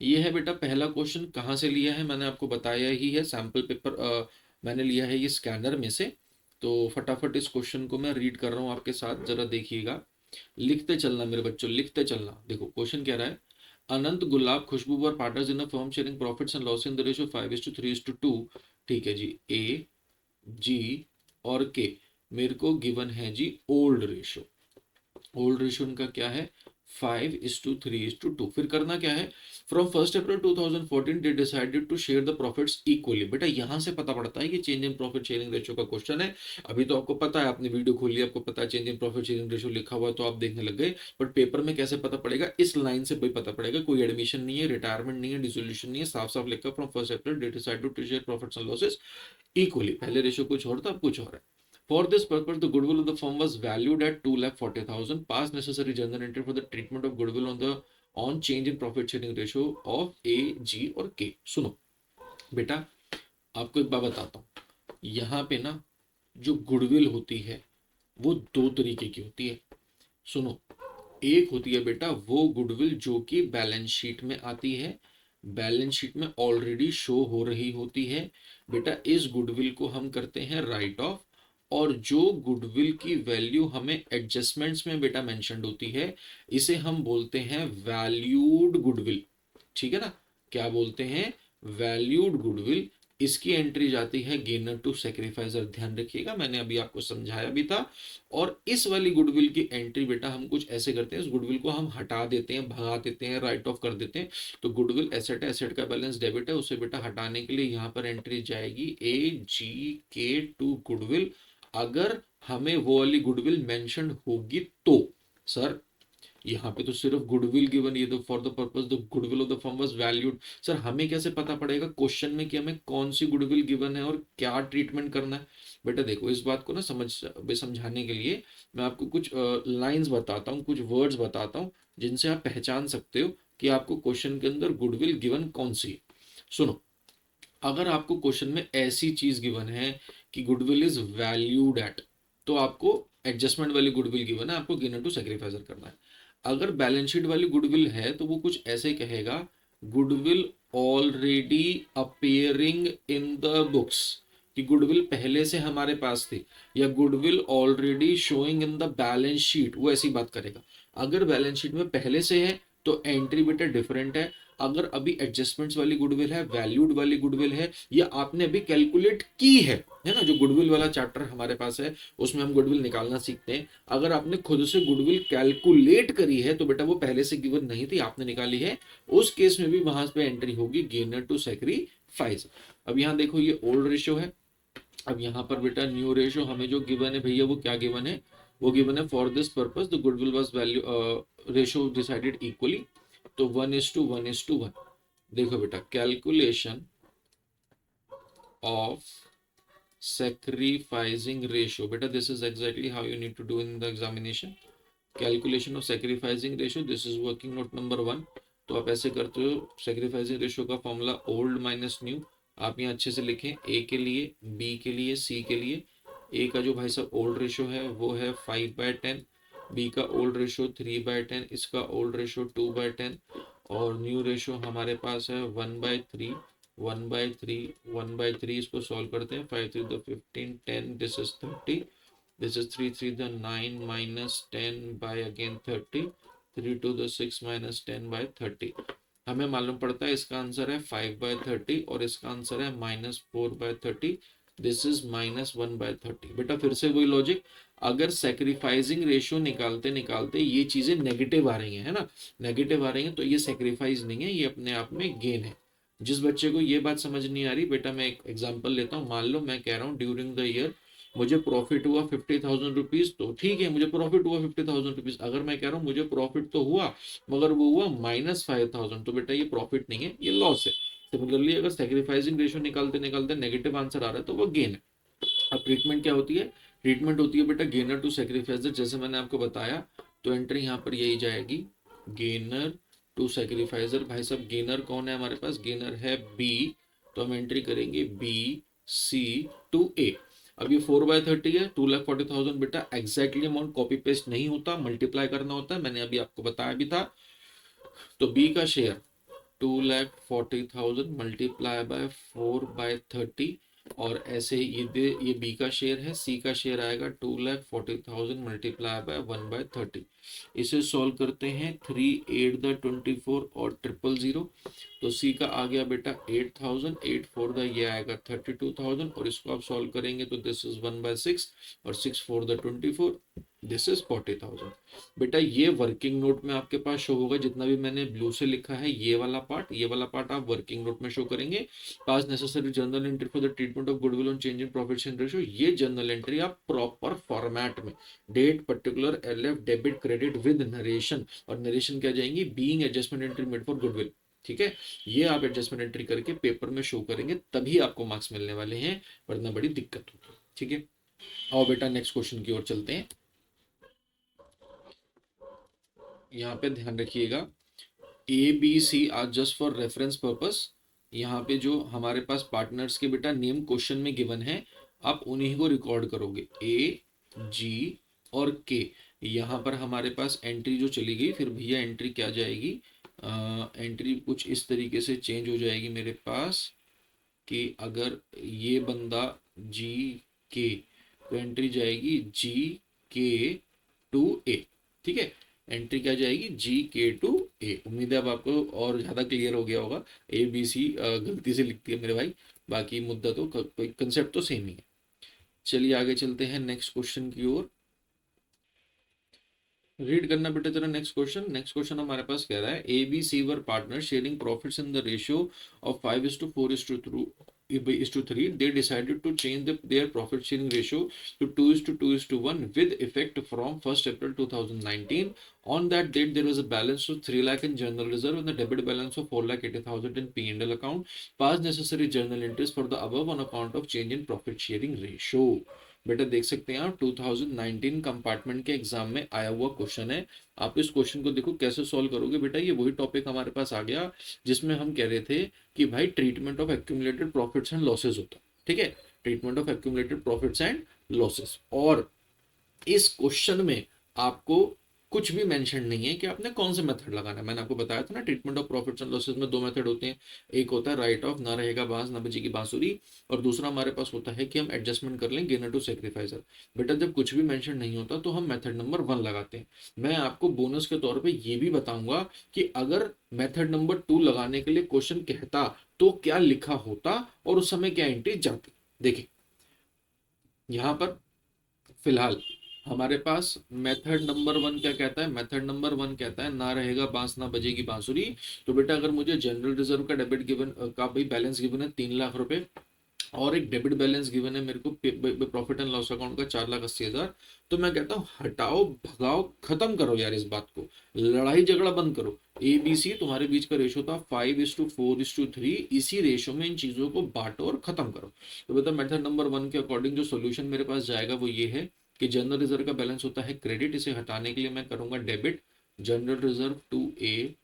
ये है बेटा पहला क्वेश्चन। कहाँ से लिया है मैंने आपको बताया ही है, सैंपल पेपर मैंने लिया है ये स्कैनर में से। तो फटाफट इस क्वेश्चन को मैं रीड कर रहा हूँ आपके साथ, जरा देखिएगा। लिखते चलना मेरे बच्चों, लिखते चलना। देखो क्वेश्चन कह रहा है, Anant, Gulab, Khushbu were partners in a firm sharing profits and loss in the ratio 5:3:2। ठीक है जी, ए जी और के मेरे को गिवन है जी ओल्ड रेशियो। ओल्ड रेशियो उनका क्या है? 5:3:2। फिर करना क्या है? From 1 April 2014 they decided to share the profits equally. बेटा यहां से पता पड़ता है कि change in profit sharing ratio का क्वेश्चन है। अभी तो आपको पता है, आपने वीडियो खोली, आपको पता है change in profit sharing ratio लिखा हुआ है तो आप देखने लग गए। बट पेपर में कैसे पता पड़ेगा? इस लाइन से भाई पता पड़ेगा। कोई एडमिशन नहीं है, रिटायरमेंट नहीं है, डिसोल्यूशन नहीं है, साफ साफ लिखा from 1 April they decided to share profits and losses equally. पहले रेशियो कुछ और था, अब कुछ और है। For this purpose, the goodwill of the firm was valued at 2,40,000. Pass necessary journal entry for the treatment of goodwill on change in profit sharing ratio of A, G और K. सुनो बेटा, आपको एक बात बताता हूँ। यहाँ पे ना जो गुडविल होती है वो दो तरीके की होती है। सुनो, एक होती है बेटा वो गुडविल जो कि बैलेंस शीट में आती है, बैलेंस शीट में ऑलरेडी शो हो रही होती है। बेटा इस गुडविल को हम करते हैं राइट ऑफ, और जो गुडविल की वैल्यू हमें एडजस्टमेंट्स में बेटा मेंशन्ड होती है इसे हम बोलते हैं वैल्यूड गुडविल। ठीक है ना? क्या बोलते हैं? Valued goodwill. इसकी एंट्री जाती है गेनर टू सेक्रीफाइसर, ध्यान रखिएगा, मैंने अभी आपको समझाया भी था। और इस वाली गुडविल की एंट्री बेटा हम कुछ ऐसे करते हैं, इस गुडविल को हम हटा देते हैं, भगा देते हैं, राइट ऑफ कर देते हैं। तो गुडविल एसेट है, एसेट का बैलेंस डेबिट है, उसे बेटा हटाने के लिए यहाँ पर एंट्री जाएगी ए जी के टू गुडविल। अगर हमें वो वाली गुडविल मेंशन होगी तो। सर यहाँ पे तो सिर्फ गुडविल गिवन, ये तो for the purpose the goodwill of the firm was valued. Sir हमें कैसे पता पड़ेगा क्वेश्चन में कि हमें कौन सी गुडविल गिवन है और क्या ट्रीटमेंट करना है? बेटा देखो इस बात को ना समझाने के लिए मैं आपको कुछ लाइंस बताता हूँ, कुछ वर्ड्स बताता हूँ जिनसे आप पहचान सकते हो कि आपको क्वेश्चन के अंदर गुडविल गिवन कौन सी है। सुनो, अगर आपको क्वेश्चन में ऐसी चीज गिवन है कि गुडविल इज वैल्यूड एट, तो आपको एडजस्टमेंट वाली गुडविल गिवन है, आपको गेनर टू सेक्रीफाइसर करना है। अगर बैलेंस शीट वाली गुडविल है तो वो कुछ ऐसे कहेगा, goodwill already appearing in the books, कि गुडविल पहले से हमारे पास थी या goodwill already showing in the balance sheet, वो ऐसी बात करेगा। अगर बैलेंस शीट में पहले से है तो एंट्री बेटा डिफरेंट है। अगर अभी एडजस्टमेंट्स वाली गुडविल है, वैल्यूड वाली गुडविल है, या आपने अभी कैलकुलेट की है ना, जो गुडविल वाला चैप्टर हमारे पास है उसमें हम गुडविल निकालना सीखते हैं। अगर आपने खुद से गुडविल कैलकुलेट करी है तो बेटा वो पहले से गिवन नहीं थी, आपने निकाली है, उस केस में भी वहां पे एंट्री होगी गेनर टू सैक्रिफाइस। अब यहाँ देखो ये ओल्ड रेशियो है। अब यहाँ पर बेटा न्यू रेशियो हमें जो गिवन है भैया, वो क्या गिवन है, वो गिवन है for this purpose the goodwill was value ratio decided equally, तो 1:1:1। देखो बेटा कैलकुलेशन ऑफ sacrificing ratio, बेटा this is exactly how you need to do in the examination. Calculation of sacrificing ratio, this is working note number 1। तो आप ऐसे करते हो, सैक्रिफाइसिंग रेशियो का फॉर्मूला ओल्ड माइनस न्यू, आप यहाँ अच्छे से लिखें, ए के लिए, बी के लिए, सी के लिए। ए का जो भाई साहब ओल्ड रेशियो है वो है 5/10, बी का ओल्ड रेशियो 3/10, इसका ओल्ड रेशियो 2/10, और न्यू रेशियो हमारे पास है 1/3, 1/3, 1/3। इसको सॉल्व करते हैं, 5 3 15, 10, this is 30, this is 3 3 the 9 minus 10 by again 30, 3 2 the 6 minus 10 by 30। हमें मालूम पड़ता है इसका आंसर है 5/30 और इसका आंसर है -4/30, दिस इज -1/30। बेटा फिर से वही लॉजिक, अगर सेक्रीफाइसिंग रेशियो निकालते निकालते ये चीजें नेगेटिव आ रही हैं, है ना, नेगेटिव आ रही हैं, तो ये सेक्रीफाइस नहीं है, ये अपने आप में गेन है। जिस बच्चे को ये बात समझ नहीं आ रही बेटा, मैं एक एग्जांपल लेता हूँ। मान लो मैं कह रहा हूँ ड्यूरिंग द ईयर मुझे प्रॉफिट हुआ 50,000 रुपीज, तो ठीक है मुझे प्रॉफिट हुआ 50,000 रुपीज। अगर मैं कह रहा हूँ मुझे प्रॉफिट तो हुआ मगर वो हुआ -5,000, तो बेटा ये प्रॉफिट नहीं है, ये लॉस है। सिमिलरली अगर सेक्रीफाइसिंग रेशियो निकालते निकालते नेगेटिव आंसर आ रहा है तो वो गेन है। अब ट्रीटमेंट क्या होती है, ट्रीटमेंट होती है बेटा गेनर टू सेक्रीफाइजर, जैसे मैंने आपको बताया। तो एंट्री यहाँ पर यही जाएगी, गेनर टू सेक्रीफाइजर। भाई साहब गेनर कौन है हमारे पास, गेनर है बी, तो हम एंट्री करेंगे B/C/A। अब ये 4/30 है, 2,40,000। बेटा एग्जैक्टली अमाउंट कॉपी पेस्ट नहीं होता, मल्टीप्लाई करना होता है, मैंने अभी आपको बताया भी था। तो बी का शेयर 2,40,000 मल्टीप्लाई बाय 4/30, और ऐसे ये बी का शेयर है। सी का शेयर आएगा 2,40,000 मल्टीप्लाई बाय 1/30। इसे सॉल्व करते हैं, 3 8 द 24 और 000। तो सी का आ गया बेटा 8,000, 8 4 द ये आएगा 32,000, और इसको आप सॉल्व करेंगे तो दिस इज 1/6, और 6 4 द 24, दिस इज 40,000। बेटा ये वर्किंग नोट में आपके पास शो होगा, जितना भी मैंने ब्लू से लिखा है ये वाला पार्ट आप वर्किंग नोट में शो करेंगे। Pass necessary journal entry for the treatment of goodwill on change in profit and ratio, ये जर्नल एंट्री आप प्रॉपर फॉर्मेट में, date, particular, LF, debit, credit with narration, और नरेशन क्या जाएंगी, being adjustment entry made for goodwill. ठीक है, ये आप एडजस्टमेंट एंट्री करके पेपर में शो करेंगे, तभी आपको मार्क्स मिलने वाले हैं, वरना बड़ी दिक्कत होगी। ठीक है, आओ बेटा नेक्स्ट क्वेश्चन की ओर चलते हैं। यहाँ पे ध्यान रखिएगा, ABC आज जस्ट फॉर रेफरेंस पर्पस, यहाँ पे जो हमारे पास पार्टनर्स के बेटा नेम क्वेश्चन में गिवन है, आप उन्हीं को रिकॉर्ड करोगे, A, G और K। यहाँ पर हमारे पास एंट्री जो चली गई, फिर भैया एंट्री क्या जाएगी, एंट्री कुछ इस तरीके से चेंज हो जाएगी मेरे पास कि अगर ये बंदा GK, तो एंट्री जाएगी GK/A। ठीक है, एंट्री क्या जाएगी GK/A। उम्मीद है अब आपको और ज़्यादा क्लियर हो गया होगा। ABC गलती से लिखती है मेरे भाई, बाकी मुद्दा तो कंसेप्ट तो सेम ही है। चलिए आगे चलते हैं नेक्स्ट क्वेश्चन की ओर। रीड करना बेटा जरा नेक्स्ट क्वेश्चन। नेक्स्ट क्वेश्चन हमारे पास कह रहा है, ABC were partner sharing profits in the ratio of 5:4:3। They decided to change their profit sharing ratio to 2:2:1 with effect from 1st April 2019. On that date, there was a balance of 3 lakh in general reserve and a debit balance of 4,80,000 in P&L account. Pass necessary journal entries for the above on account of change in profit sharing ratio. बेटा देख सकते हैं आप 2019 कंपार्टमेंट के एग्जाम में आया हुआ क्वेश्चन है। आप इस क्वेश्चन को देखो कैसे सॉल्व करोगे बेटा, ये वही टॉपिक हमारे पास आ गया जिसमें हम कह रहे थे कि भाई treatment of accumulated profits and losses होता है। ठीक है, treatment of accumulated profits and losses, और इस क्वेश्चन में आपको कुछ भी मेंशन नहीं है कि आपने कौन सा मेथड लगाना है। मैंने आपको बताया था ना, treatment of profits and losses में दो मेथड होते हैं। एक होता है राइट ऑफ, ना रहेगा बांस ना बजेगी बांसुरी, और दूसरा हमारे पास होता है कि हम एडजस्टमेंट कर लें गेनर टू सेक्रीफाइसर। बेटा जब कुछ भी मेंशन नहीं होता तो हम मेथड नंबर 1 लगाते हैं। मैं आपको बोनस के तौर पे ये भी बताऊंगा कि अगर मेथड नंबर 2 लगाने के लिए क्वेश्चन कहता तो क्या लिखा होता और उस समय क्या एंट्री जाती। देखिए यहां पर फिलहाल हमारे पास मेथड नंबर 1 क्या कहता है, मेथड नंबर 1 कहता है ना रहेगा बांस ना बजेगी बांसुरी। तो बेटा अगर मुझे जनरल रिजर्व का डेबिट गिवन का भाई बैलेंस गिवन है 3 लाख रुपए, और एक डेबिट बैलेंस गिवन है मेरे को प्रॉफिट एंड लॉस अकाउंट का 4,80,000, तो मैं कहता हूँ हटाओ भगाओ खत्म करो यार इस बात को, लड़ाई झगड़ा बंद करो। ABC तुम्हारे बीच का रेशो था 5:4:3, इसी रेशो में इन चीजों को बांटो और खत्म करो। तो बेटा मेथड नंबर 1 के अकॉर्डिंग जो सोल्यूशन मेरे पास जाएगा वो ये है कि जनरल रिजर्व का बैलेंस होता है क्रेडिट, इसे हटाने के लिए मैं करूंगा debit. General reserve 2A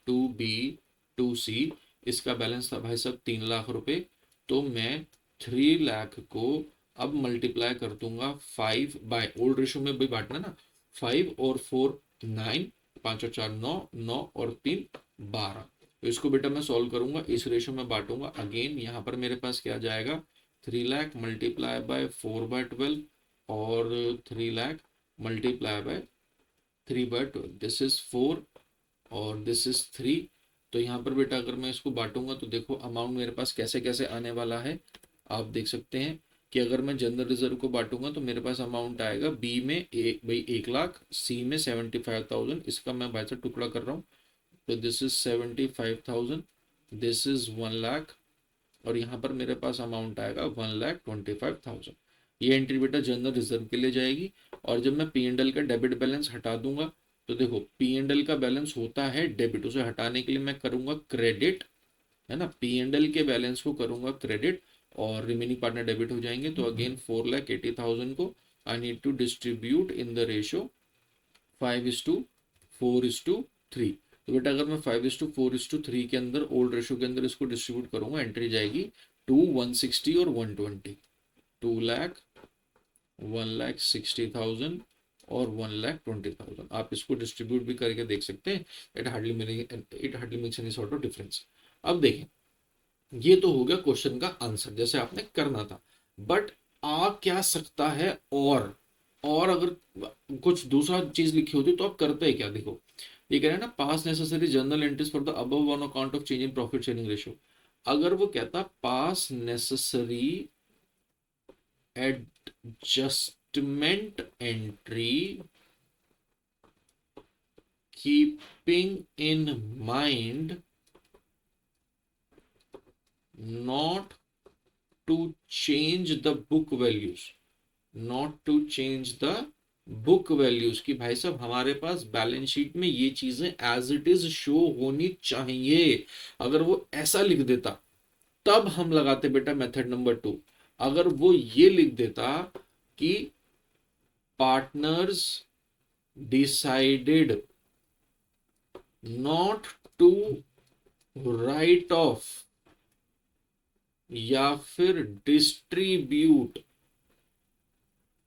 2B 2C, इसका बैलेंस था भाई साहब 3 लाख रुपए। तो मैं 3 लाख को अब मल्टीप्लाई कर दूंगा 5 बाय ओल्ड रेशो में भी बांटना ना, 5 और 4 9, 5 और 4 9, 9 और 3 12। तो इसको बेटा मैं सॉल्व करूंगा, इस रेशो में बांटूंगा। अगेन यहाँ पर मेरे पास क्या जाएगा, 3 लाख मल्टीप्लाई बाय 4/12 और 3 lakh multiply by 3/12, this is 4 और दिस इज 3। तो यहाँ पर बेटा अगर मैं इसको बांटूंगा तो देखो अमाउंट मेरे पास कैसे कैसे आने वाला है। आप देख सकते हैं कि अगर मैं जनरल रिजर्व को बांटूंगा तो मेरे पास अमाउंट आएगा बी में एक भाई 1 लाख, सी में 75,000, इसका मैं भाई से टुकड़ा कर रहा हूँ। तो this is 75,000, this is 1 lakh, और यहाँ पर मेरे पास अमाउंट आएगा 1,25,000। ये एंट्री बेटा जनरल रिजर्व के लिए जाएगी। और जब मैं P&L का डेबिट बैलेंस हटा दूंगा तो देखो P&L का बैलेंस होता है डेबिट, उसे हटाने के लिए मैं करूंगा क्रेडिट, है ना, P&L के बैलेंस को करूंगा क्रेडिट और रिमेनिंग पार्टनर डेबिट हो जाएंगे। तो अगेन 4,80,000 को I need to distribute in the ratio 5:4:3। तो बेटा अगर मैं 5:4:3 के अंदर ओल्ड रेशो के अंदर इसको डिस्ट्रीब्यूट करूंगा, एंट्री जाएगी 2 160 और 120, 2 लाख 1,60,000 और 1,20,000। आप इसको डिस्ट्रीब्यूट भी करके देख सकते हैं, it hardly makes any sort of difference. अब देखें ये तो हो गया क्वेश्चन का आंसर जैसे आपने करना था, बट आ क्या सकता है, और अगर कुछ दूसरा चीज लिखी होती तो आप करते हैं क्या। देखो ये कह रहे हैं ना पास necessary journal entries for the above on account of change in profit sharing ratio. अगर वो कहता पास necessary adjustment entry keeping in mind not to change the book values, not to change the book values की भाई साहब हमारे पास बैलेंस शीट में ये चीजें एज इट इज शो होनी चाहिए। अगर वो ऐसा लिख देता तब हम लगाते बेटा मेथड नंबर 2। अगर वो ये लिख देता कि partners decided not to write off या फिर distribute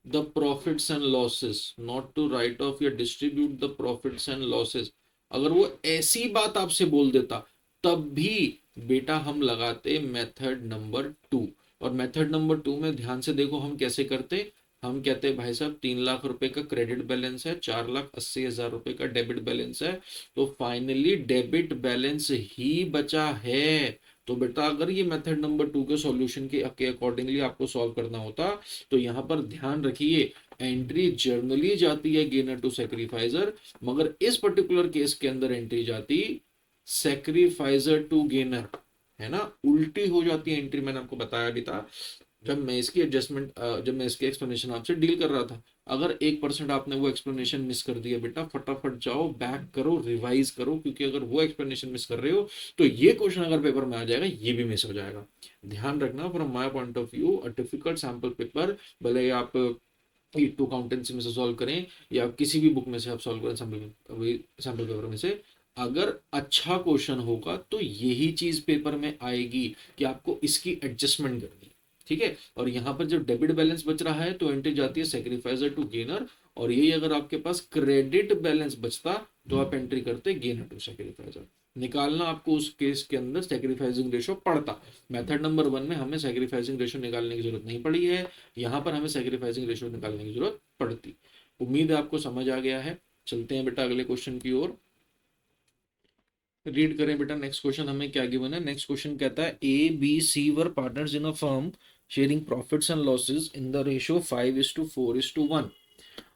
the profits and losses, not to write off या distribute the profits and losses, अगर वो ऐसी बात आपसे बोल देता तब भी बेटा हम लगाते मेथड नंबर 2। और मेथड नंबर 2 में ध्यान से देखो हम कैसे करते, हम कहते हैं भाई साहब 3 लाख रुपए का क्रेडिट बैलेंस है, 4,80,000 रुपए का डेबिट बैलेंस है, तो फाइनली डेबिट बैलेंस ही बचा है। तो बेटा अगर ये मेथड नंबर 2 के सॉल्यूशन के अकॉर्डिंगली आपको सॉल्व करना होता तो यहाँ पर ध्यान रखिए एंट्री जर्नली जाती है गेनर टू सेक्रीफाइजर, मगर इस पर्टिकुलर केस के अंदर एंट्री जाती सेक्रीफाइजर टू गेनर, है ना, उल्टी हो जाती है एंट्री। मैंने आपको बताया भी था जब मैं इसकी एडजस्टमेंट जब मैं इसके एक्सप्लेनेशन आपसे डील कर रहा था। अगर 1% आपने वो एक्सप्लेनेशन मिस कर दिया बेटा फटाफट जाओ बैक करो रिवाइज करो, क्योंकि अगर वो एक्सप्लेनेशन मिस कर रहे हो तो ये क्वेश्चन अगर पेपर में आ जाएगा ये भी मिस हो जाएगा। ध्यान रखना from my point of view a difficult sample paper, भले आप टू अकाउंटेंसी में से सॉल्व करें या किसी भी बुक में से आप सॉल्व करें सैंपल पेपर में से, अगर अच्छा क्वेश्चन होगा तो यही चीज पेपर में आएगी कि आपको इसकी एडजस्टमेंट करनी है, ठीक है। और यहाँ पर जब डेबिट बैलेंस बच रहा है तो एंट्री जाती है सेक्रीफाइजर टू गेनर, और यही अगर आपके पास क्रेडिट बैलेंस बचता तो आप एंट्री करते गेनर टू सैक्रिफाइजर। निकालना आपको उस केस के अंदर सैक्रिफाइसिंग रेशो पड़ता। मेथड नंबर 1 में हमें सैक्रिफाइसिंग रेशो निकालने की जरूरत नहीं पड़ी है, यहाँ पर हमें सैक्रिफाइसिंग रेशो निकालने की जरूरत पड़ती। उम्मीद है आपको समझ आ गया है। चलते हैं बेटा अगले क्वेश्चन की ओर। रीड करें बेटा नेक्स्ट क्वेश्चन हमें क्या गिवन है। नेक्स्ट क्वेश्चन कहता है A B C were partners in a firm sharing profits and losses in the ratio 5:4:1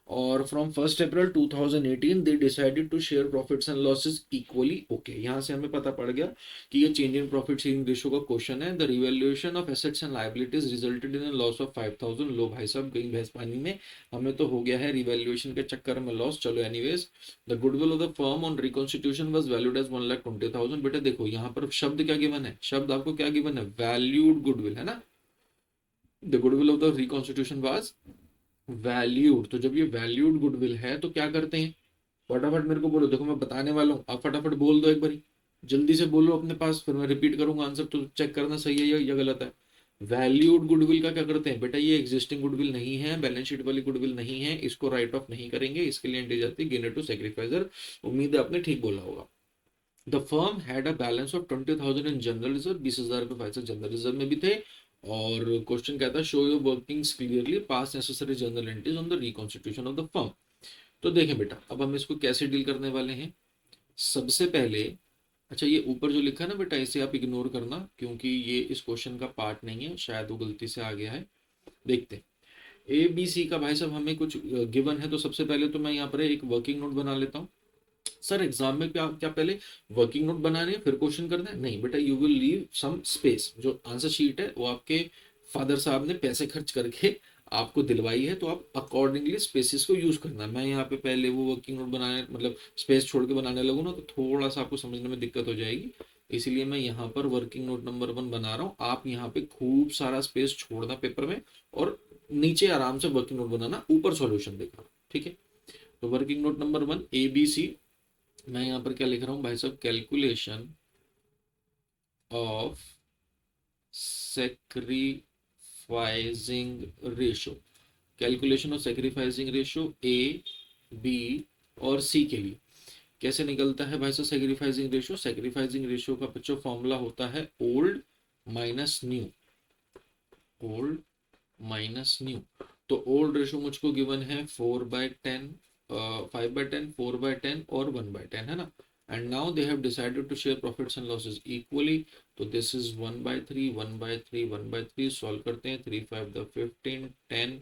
और from 1 April 2018 they decided to share profits and losses equally. Okay, यहाँ से हमें पता पड़ गया कि ये change in profit sharing ratio का क्वेश्चन है। The revaluation of assets and liabilities resulted in loss of 5000। लो भाई साहब गई भैंस पानी में, हमें तो हो गया है रिवैल्यूएशन के चक्कर में लॉस। चलो anyways, the goodwill of the firm on reconstitution was valued as 1,20,000। बेटा देखो यहाँ पर शब्द क्या गिवन है, शब्द आपको क्या गिवन है, वैल्यूड गुडविल है ना। The goodwill of the reconstitution was valued. तो जब ये वैल्यूड गुडविल है तो क्या करते हैं, फटाफट मेरे को बोलो। देखो मैं बताने वाला हूँ, आप फटाफट बोल दो एक बारी, जल्दी से बोलो अपने पास, फिर मैं रिपीट करूंगा आंसर, तो चेक करना सही है या गलत है। वैल्यूड गुडविल का क्या करते हैं बेटा, ये एग्जिस्टिंग गुडविल नहीं है, बैलेंस शीट वाली गुडविल नहीं है, इसको राइट ऑफ नहीं करेंगे, इसके लिए एंट्री जाती है गेनर टू सैक्रिफाइजर। उम्मीद है आपने ठीक बोला होगा। The firm had a balance of 20,000 in general reserve. 20,000 रुपए भाई साहब जनरल रिजर्व में भी थे। और क्वेश्चन कहता है show your workings clearly pass necessary general entries on the reconstitution of the firm. तो देखें बेटा अब हम इसको कैसे डील करने वाले हैं। सबसे पहले, अच्छा ये ऊपर जो लिखा है ना बेटा, इसे आप इग्नोर करना क्योंकि ये इस क्वेश्चन का पार्ट नहीं है, शायद वो गलती से आ गया है। देखते हैं ए बी सी का भाई साहब हमें कुछ गिवन है। तो सबसे पहले तो मैं यहाँ पर एक वर्किंग नोट बना लेता हूँ। सर एग्जाम में क्या क्या पहले वर्किंग नोट बनाने हैं फिर क्वेश्चन करना है? नहीं बेटा, you will leave some space. जो आंसर शीट है वो आपके फादर साहब ने पैसे खर्च करके आपको दिलवाई है, तो आप अकॉर्डिंगली स्पेसिस को यूज करना। मैं यहाँ पे पहले वो वर्किंग नोट बनाने मतलब स्पेस छोड़ के बनाने लगूँ ना तो थोड़ा सा आपको समझने में दिक्कत हो जाएगी। इसीलिए मैं यहाँ पर वर्किंग नोट नंबर 1 बना रहा हूँ। आप यहाँ पे खूब सारा स्पेस छोड़ना पेपर में और नीचे आराम से वर्किंग नोट बनाना, ऊपर सॉल्यूशन देखना, ठीक है। तो working note number 1 A B C, मैं यहाँ पर क्या लिख रहा हूँ भाई साहब, calculation of sacrificing ratio. Calculation of sacrificing ratio A B और सी के लिए कैसे निकलता है भाई साहब सैक्रिफाइसिंग रेशो। सैक्रिफाइसिंग रेशो का बच्चों फॉर्मूला होता है old minus new, old minus new. तो ओल्ड रेशो मुझको गिवन है 4/10, 5/10, 4/10 और 1/10 है ना। And now they have decided to share profits and losses equally. तो दिस इज 1/3, 1/3, 1/3। सॉल्व करते हैं, 3 5 द 15, 10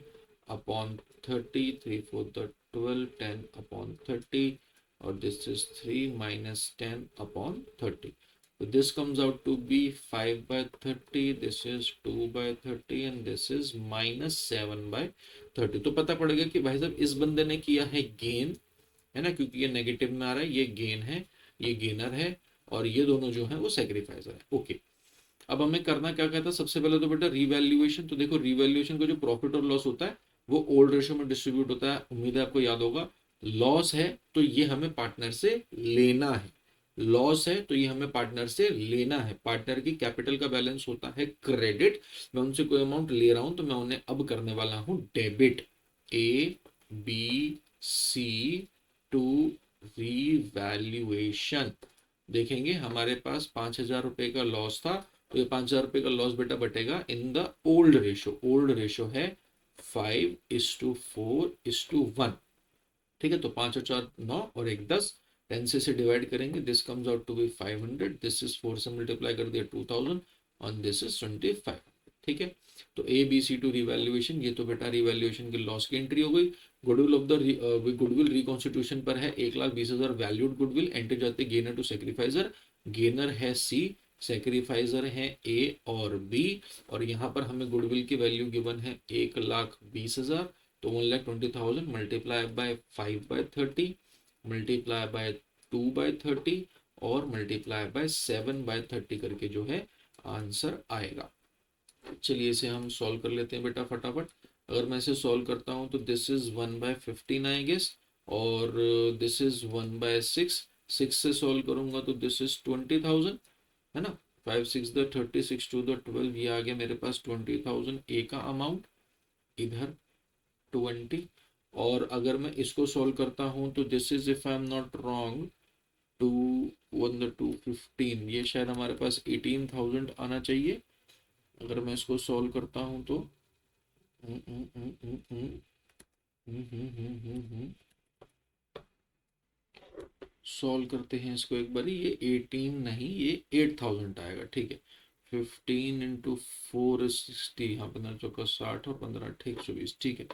अपॉन 30, 3 4 द 12, 10 अपॉन 30 और this is 3 minus 10 upon 30. So this comes out to be 5/30, this is 2/30 and this is -7/30। तो पता पड़ेगा कि भाई साहब इस बंदे ने किया है गेन, है ना, क्योंकि ये नेगेटिव में आ रहा है, ये गेन है, ये गेनर है और ये दोनों जो है वो सैक्रिफाइसर है। ओके, अब हमें करना क्या कहता है, सबसे पहले तो बेटा रिवैल्यूएशन। तो देखो रिवैल्यूएशन का जो प्रॉफिट और लॉस होता है वो ओल्ड रेशियो में डिस्ट्रीब्यूट होता है, उम्मीद है आपको याद होगा। लॉस है तो ये हमें पार्टनर से लेना है, लॉस है तो ये हमें पार्टनर से लेना है। पार्टनर की कैपिटल का बैलेंस होता है क्रेडिट, मैं उनसे कोई अमाउंट ले रहा हूं तो मैं उन्हें अब करने वाला हूं debit. A B C to revaluation. देखेंगे हमारे पास 5,000 रुपए का लॉस था, तो ये 5,000 रुपए का लॉस बेटा बटेगा in the old ratio. Old ratio है 5:4:1, ठीक है। तो 5 और 4 9 और 1 10, 10 से इसे डिवाइड करेंगे, this comes out to be 500, this is 4 से मल्टीप्लाई कर दिया 2000 और दिस इज 25, ठीक है। तो A B C to revaluation, ये तो बेटा रिवैल्यूएशन की लॉस की एंट्री हो गई। Goodwill of the goodwill reconstitution पर है 1,20,000 वैल्यूड गुडविल, एंट्री जाते गेनर टू सैक्रिफाइजर। गेनर है सी, सैक्रिफाइजर है ए और बी। और यहाँ पर हमें गुडविल की वैल्यू गिवन है 1,20,000, तो 1,20,000 मल्टीप्लाई बाय 5/30 मल्टीप्लाई बाय 2/30 और मल्टीप्लाई बाय 7/30 करके जो है आंसर आएगा। चलिए इसे हम सॉल्व कर लेते हैं बेटा फटाफट। अगर मैं इसे सॉल्व करता हूं तो दिस इज 1/15 आई गेस, और दिस इज 1/6। 6 से सॉल्व करूंगा तो दिस इज 20,000, है ना। 5 6 द 30, 6 2 द 12, ये आ गया मेरे पास 20,000 ए का अमाउंट, इधर 20 और अगर मैं इसको सॉल्व करता हूँ तो this is, if I am not wrong, 2 ये शायद हमारे पास 18,000 आना चाहिए अगर मैं इसको सॉल्व करता हूँ तो। सॉल्व करते हैं इसको एक बारी। ये 18 नहीं, ये 8,000 आएगा, ठीक है। 15 इंटू 4 is 60, हाँ 15 चौका 60 और 15 अट्ठे 120, ठीक है।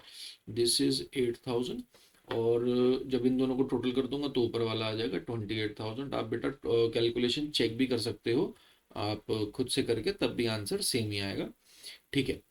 This is 8,000। और जब इन दोनों को टोटल कर दूंगा तो ऊपर वाला आ जाएगा 28,000। आप बेटा कैलकुलेशन चेक भी कर सकते हो आप खुद से करके, तब भी आंसर सेम ही आएगा, ठीक है।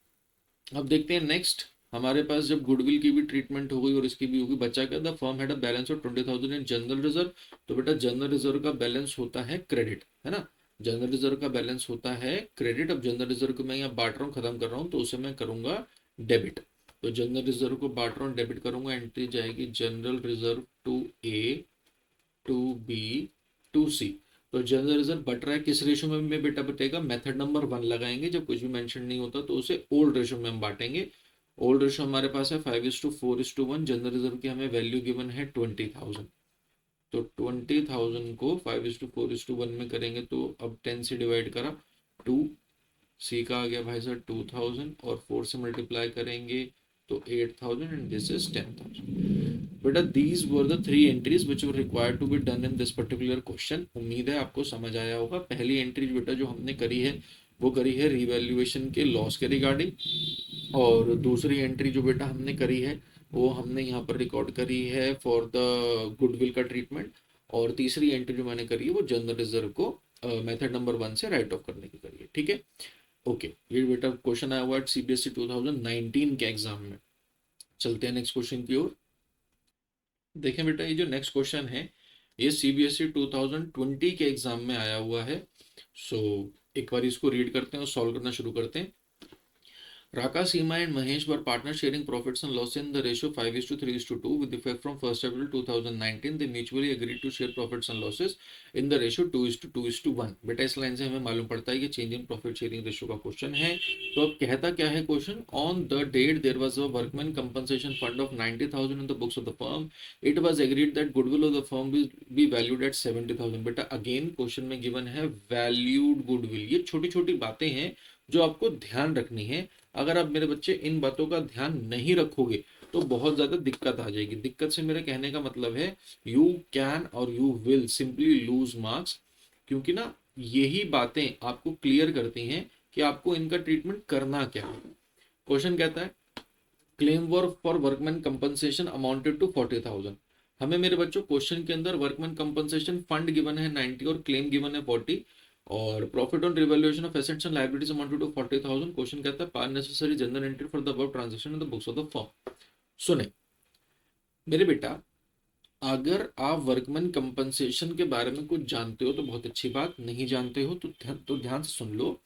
अब देखते हैं नेक्स्ट। हमारे पास जब गुडविल की भी ट्रीटमेंट हो गई और इसकी भी होगी, बचा क्या, the firm had a balance of 20,000 in general reserve. तो बेटा जनरल रिजर्व का बैलेंस होता है क्रेडिट, है ना। जनरल रिजर्व का बैलेंस होता है क्रेडिट। अब जनरल रिजर्व को मैं यहाँ बांट रहा हूँ, खत्म कर रहा हूँ, तो उसे मैं करूंगा डेबिट। तो जनरल रिजर्व को बांट रहा हूँ, डेबिट करूंगा, एंट्री जाएगी general reserve to A, to B, to C. तो जनरल रिजर्व बट रहा है किस रेशो में बेटा बटेगा, मेथड नंबर 1 लगाएंगे। जब कुछ भी मेंशन नहीं होता तो उसे ओल्ड रेशो में हम बांटेंगे। ओल्ड रेशो हमारे पास है 5:4:1। जनरल रिजर्व की हमें वैल्यू गिवन है 20,000। तो 20,000 को 5:4:1 में करेंगे तो अब 10 से डिवाइड करा, 2, सी का आ गया भाई साहब 2,000, और 4 से मल्टीप्लाई करेंगे तो 8,000, एंड दिस इज 10,000। बेटा these were the 3 entries which were required to be done in this particular question. उम्मीद है आपको समझ आया होगा। पहली एंट्री बेटा जो हमने करी है वो करी है रिवैल्यूएशन के लॉस के रिगार्डिंग, और दूसरी एंट्री जो बेटा हमने करी है वो हमने यहाँ पर रिकॉर्ड करी है फॉर द गुडविल का ट्रीटमेंट, और तीसरी एंट्री जो मैंने करी है वो जनरल रिजर्व को मेथड नंबर 1 से राइट ऑफ करने की करी है, ठीक है। ओके, ये बेटा क्वेश्चन आया हुआ है सीबीएसई 2019 के एग्जाम में। चलते हैं नेक्स्ट क्वेश्चन की ओर। देखें बेटा, ये जो नेक्स्ट क्वेश्चन है ये सीबीएसई 2020 के एग्जाम में आया हुआ है। सो एक बार इसको रीड करते हैं और सॉल्व करना शुरू करते हैं। Raka, Seema and Mahesh were partners sharing profits and losses in the ratio 5:3:2 with effect from 1st April 2019. They mutually agreed to share profits and losses in the ratio 2:2:1. बेटा इस लाइन से हमें मालूम पड़ता है कि change in profit sharing ratio का क्वेश्चन है। तो अब कहता क्या है question, on the date there was a workman compensation fund of 90,000 in the books of the firm. It was agreed that goodwill of the firm will be valued at 70,000। बेटा अगेन क्वेश्चन में गिवन है वैल्यूड गुडविल। ये छोटी छोटी बातें हैं जो आपको ध्यान रखनी है। अगर आप मेरे बच्चे इन बातों का ध्यान नहीं रखोगे तो बहुत ज्यादा दिक्कत आ जाएगी। दिक्कत से मेरे कहने का मतलब है यू कैन और you will simply lose marks, क्योंकि ना यही बातें आपको क्लियर करती हैं कि आपको इनका ट्रीटमेंट करना क्या है। क्वेश्चन कहता है claim for workman compensation amounted to 40,000। हमें मेरे बच्चों क्वेश्चन के अंदर वर्कमैन कंपनसेशन फंड गिवन है 90 और क्लेम गिवन है 40, और profit on revaluation of assets and liabilities amounted to 40,000। Question कहता है pass necessary general entry for the above transaction in the books of the firm. सुने मेरे बेटा, अगर आप वर्कमैन कंपनसेशन के बारे में कुछ जानते हो तो बहुत अच्छी बात, नहीं जानते हो तो ध्यान से सुन लो।